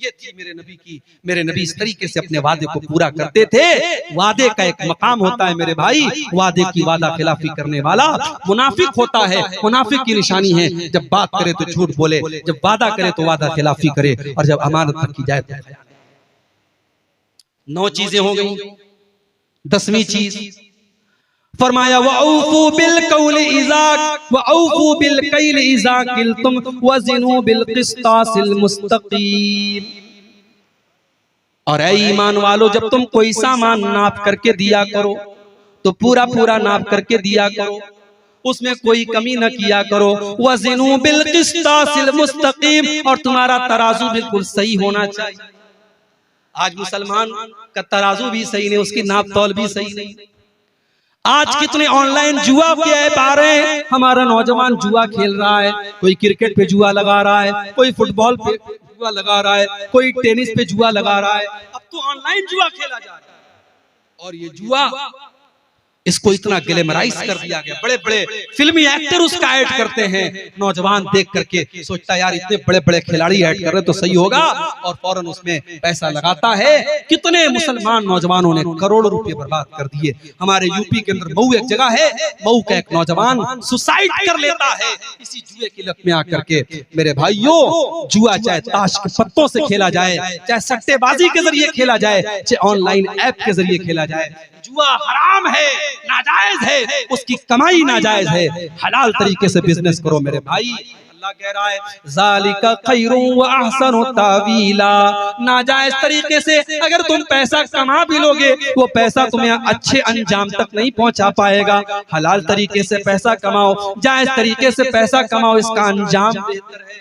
ये थी मेरे नबी की। मेरे नबी इस तरीके से अपने वादे को पूरा करते थे। वादे का एक मकाम होता है मेरे भाई, वादे की वादा खिलाफी करने वाला मुनाफिक होता है। मुनाफिक की निशानी है जब बात करे तो झूठ बोले, जब वादा करे तो वादा खिलाफी करे, और जब अमानत रखी जाए तो। 9 चीजें हो गई। 10वीं चीज फरमाया वऔफू बिल कौल इज़ा वऔफू बिल कैल इज़ा किल्तुम वज़िनू बिल क़िस्तासिल मुस्तक़ीम। और ऐ ईमान वालो, जब तुम कोई सामान नाप करके दिया करो तो पूरा पूरा नाप करके दिया करो, उसमें कोई कमी न किया करो। वज़िनू बिल क़िस्तासिल मुस्तक़ीम, और तुम्हारा तराजू बिल्कुल सही होना चाहिए। आज मुसलमान का तराजू भी सही नहीं, उसकी नाप तौल भी सही नहीं। आज कितने ऑनलाइन जुआ के ऐप आ रहे हैं, हमारा नौजवान जुआ खेल रहा है। कोई क्रिकेट पे जुआ लगा रहा है, कोई फुटबॉल पे जुआ लगा रहा है, कोई टेनिस पे जुआ लगा रहा है। अब तो ऑनलाइन जुआ खेला जा रहा है। और ये जुआ इसको इतना ग्लैमराइज कर दिया गया, बड़े बड़े फिल्मी एक्टर उसका ऐड करते हैं। नौजवान देख करके सोचता है यार इतने बड़े बड़े खिलाड़ी ऐड कर रहे तो सही होगा, और फौरन उसमें पैसा लगाता है। कितने मुसलमान नौजवानों ने करोड़ों रुपए बर्बाद कर दिए। हमारे यूपी के अंदर मऊ एक जगह है, मऊ का एक नौजवान सुसाइड कर लेता है इसी जुए की लत में आकर के। मेरे भाइयों, जुआ चाहे ताश के पत्तों से खेला जाए, चाहे सट्टेबाजी के जरिए खेला जाए, चाहे ऑनलाइन ऐप के जरिए खेला जाए, जुआ हराम है, नाजायज है, उसकी कमाई नाजायज है। हलाल तरीके से बिजनेस करो मेरे भाई। अल्लाह कह रहा है ज़ालिका खैरुन व अहसनु तावीला। नाजायज तरीके से अगर तुम पैसा कमा भी लोगे, वो पैसा तुम्हें अच्छे अंजाम तक नहीं पहुंचा पाएगा। हलाल तरीके से पैसा कमाओ, जायज तरीके से पैसा कमाओ, इसका अंजाम बेहतर है।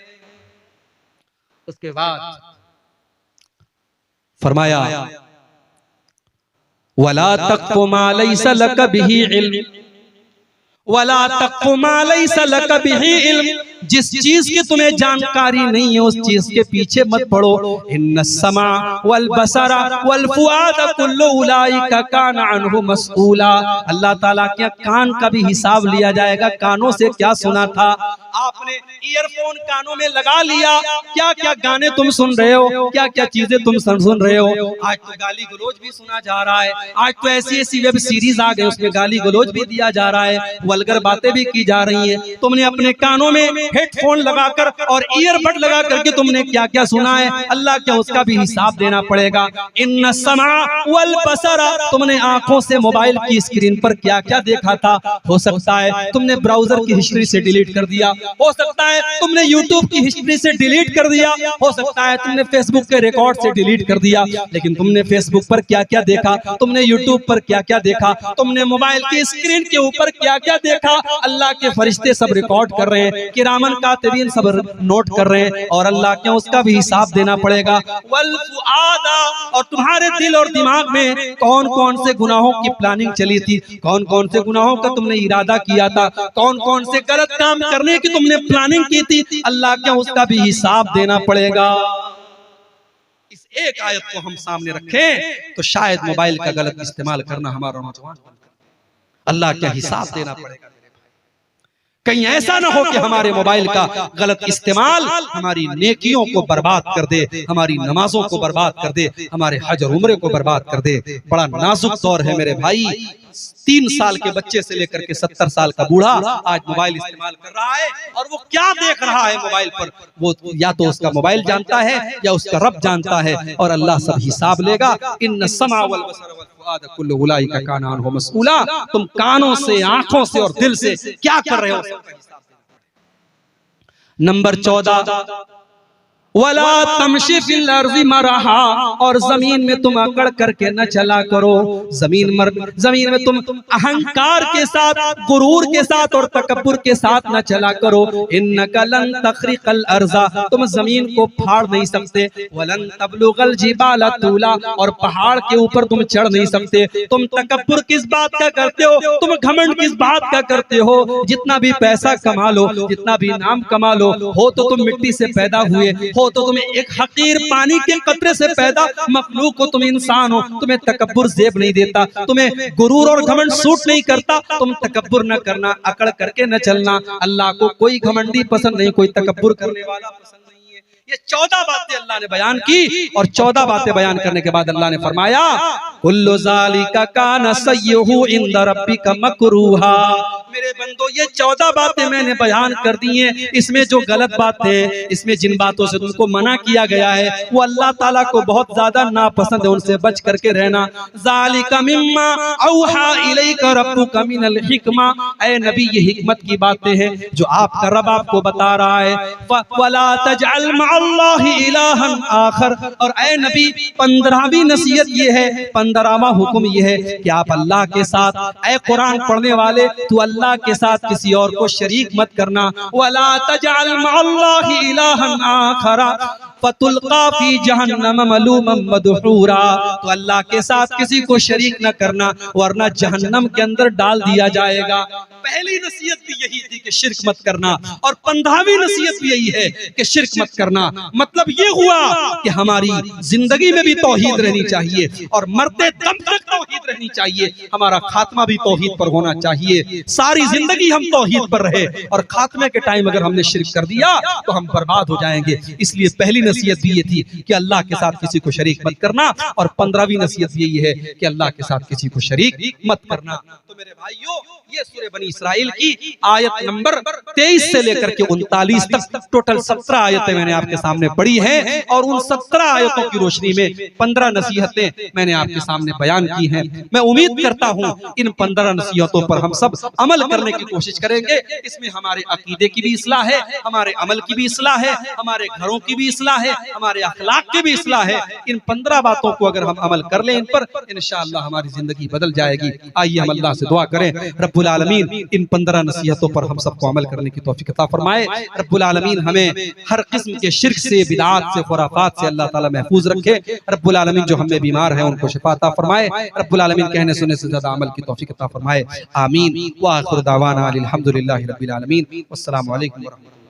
उसके बाद फरमाया वला तक़्फ़ु मा लैसा लक बिही इल्म, वला तक़्फ़ु मा लैसा लक बिही इल्म। जिस चीज की तुम्हें जानकारी नहीं है उस चीज के पीछे मत पड़ो। इन्नस्समा वल बसरा वल फुआद कुल्लु उलाइका काना अन्हु मसऊला। अल्लाह ताला के कान का भी हिसाब लिया जाएगा। कानों से क्या सुना था आपने, ईयरफोन कानों में लगा लिया, क्या क्या गाने तुम सुन रहे हो, क्या क्या चीजें तुम सुन रहे हो। आज तो गाली गलौज भी सुना जा रहा है, आज तो ऐसी ऐसी वेब सीरीज आ गई उसमें गाली गलौज भी दिया जा रहा है, वल्गर बातें भी की जा रही हैं। तुमने अपने कानों में हेडफोन लगाकर और ईयरबड लगा करके तुमने क्या क्या सुना है, अल्लाह क्या उसका भी हिसाब देना पड़ेगा। इन्ना समा वल बसरा, तुमने आंखों से मोबाइल की स्क्रीन पर क्या क्या देखा था। हो सकता है तुमने ब्राउजर की हिस्ट्री से डिलीट कर दिया, हो सकता है तुमने यूट्यूब की हिस्ट्री से डिलीट कर दिया, हो सकता है तुमने फेसबुक के रिकॉर्ड से डिलीट कर दिया। लेकिन तुमने फेसबुक पर क्या क्या देखा, तुमने यूट्यूब पर क्या क्या देखा, तुमने मोबाइल की स्क्रीन के ऊपर क्या क्या देखा, अल्लाह के फरिश्ते सब रिकॉर्ड कर रहे हैं, किरामन कातिबीन सब नोट कर रहे हैं, और अल्लाह क्या उसका भी हिसाब देना पड़ेगा। वल फुआदा, और तुम्हारे दिल और दिमाग में कौन कौन से गुनाहों की प्लानिंग चली थी, कौन कौन से गुनाहों का तुमने इरादा किया था, कौन कौन से गलत काम करने की तुमने प्लानिंग की थी, अल्लाह क्या उसका भी हिसाब देना पड़ेगा। इस एक आयत को हम सामने रखें तो शायद मोबाइल का गलत इस्तेमाल करना हमारा नौजवान, अल्लाह क्या हिसाब देना पड़ेगा। कहीं ऐसा ना हो कि हमारे मोबाइल का गलत इस्तेमाल हमारी नेकियों को बर्बाद कर दे, हमारी नमाजों को बर्बाद कर दे, हमारे हज और उम्रे को बर्बाद कर दे। बड़ा नाजुक दौर है मेरे भाई। 3 साल के बच्चे से लेकर के 70 साल का बूढ़ा आज मोबाइल इस्तेमाल कर रहा है, और वो क्या देख रहा है मोबाइल पर, वो या तो उसका मोबाइल जानता है या उसका रब जानता है, और अल्लाह सब हिसाब लेगा। इन्ना समा वल बसर वल फुआद कुल्लु उलाइका काना अन्हु मसऊला। तुम कानों से, आंखों से और दिल से क्या कर रहे हो। नंबर 14, वला तमशी फिल अर्ज़ि मरहा, और जमीन में तुम अकड़ करके न चला करो। जमीन में तुम अहंकार के साथ, गुरूर के साथ और तकब्बुर के साथ न चला करो। इन्नका लन तखरिकल अर्ज़ा, तुम जमीन को फाड़ नहीं सकते। वलन तबलुगल जिबाला तूला, और पहाड़ के ऊपर तुम चढ़ नहीं सकते। तुम तकब्बुर किस बात का करते हो, तुम घमंड किस बात का करते हो। जितना भी पैसा कमा लो, जितना भी नाम कमा लो, हो तो तुम मिट्टी से पैदा हुए, हो तो तुम्हें एक हकीर पानी के कतरे से पैदा मखलूक हो, तुम इंसान हो, तुम्हें तकब्बुर जेब नहीं देता, तुम्हें गुरूर और घमंड सूट नहीं करता। तुम तकब्बुर न करना, अकड़ करके न चलना। अल्लाह को कोई घमंडी पसंद नहीं, कोई तकब्बुर करने वाला पसंद नहीं है। ये 14 बातें अल्लाह ने बयान की, और 14 बातें बयान करने के बाद अल्लाह ने फरमाया कुल्लु ज़ालिका काना सय्युहु इंद रब्बिका मकरूहा। मेरे बंदो, ये 14 बातें मैंने बयान कर दी हैं। इसमें जो गलत बातें, इसमें जिन बातों से तुमको मना किया गया है, वो अल्लाह ताला को बहुत ज्यादा नापसंद है, उनसे बच करके रहना। ज़ालिका मिम्मा औहा इलैका रब्बुका मिनल हिकमा, ऐ नबी ये हिकमत की बातें हैं जो आपका रब आपको बता रहा है। वला तजअल मअल्लाहि इलाहन आखर, और ऐ नबी 15वीं नसीहत ये है, 15वां हुक्म ये है कि आप अल्लाह के साथ, ऐ कुरान पढ़ने वाले, तू अल्लाह के साथ किसी और को शरीक मत करना। वला तजअल मअल्लाहि इलाहन आखरा फतुल्का फी जहन्नम मलूमम मदहूरा, तो अल्लाह के साथ किसी को शरीक न करना, वरना जहन्नम के अंदर डाल दिया जाएगा। पहली नसीहत भी यही थी कि शिर्क मत करना, और 15वीं नसीहत भी यही है कि शिर्क मत करना। मतलब ये हुआ कि हमारी जिंदगी में भी तौहीद रहनी चाहिए, और मरते दम तक तौहीद तौहीद रहनी चाहिए, हमारा खात्मा भी तौहीद पर होना चाहिए। सारी जिंदगी हम तौहीद पर रहे और खात्मे के टाइम अगर हमने शिर्क कर दिया तो हम बर्बाद हो जाएंगे। इसलिए पहली नसीहत भी ये थी कि अल्लाह के साथ किसी को शरीक मत करना, और 15वीं नसीहत यही है कि अल्लाह के साथ किसी को शरीक मत करना। तो मेरे भाइयों, ये सूरह बनी इसराइल की आयत नंबर 23 से लेकर के 39 तक टोटल 17 आयतें मैंने आपके सामने पढ़ी हैं, और उन 17 आयतों की रोशनी में 15 नसीहतें मैंने आपके सामने बयान की हैं। मैं उम्मीद करता हूं इन 15 नसीहतों पर हम सब अमल करने की कोशिश करेंगे। इसमें हमारे अकीदे की भी इस्लाह है, हमारे अमल की भी इस्लाह है, हमारे घरों की भी इस्लाह है, हमारे अखलाक की भी इस्लाह है। इन 15 बातों को अगर हम अमल कर लें इन पर, इंशाअल्लाह हमारी जिंदगी बदल जाएगी। आइए हम अल्लाह से दुआ करें, रब्बुल आलमीन इन 15 नसीहतों पर हम सबको अमल करने की तौफीक अता फरमाए। रब्बुल आलमीन हमें हर किस्म के शिर्क से, बिदअत से, खुराफात से अल्लाह ताला महफूज रखे। रब्बुल आलमीन जो हमें बीमार हैं उनको शिफा अता फरमाए। रब्बुल आलमीन कहने सुनने से ज्यादा अमल की तौफीक अता फरमाए। आमीन व आखिर दावाना अल्हम्दुलिल्लाहि रब्बिल आलमीन। अस्सलामु अलैकुम व रहमतुल्लाह।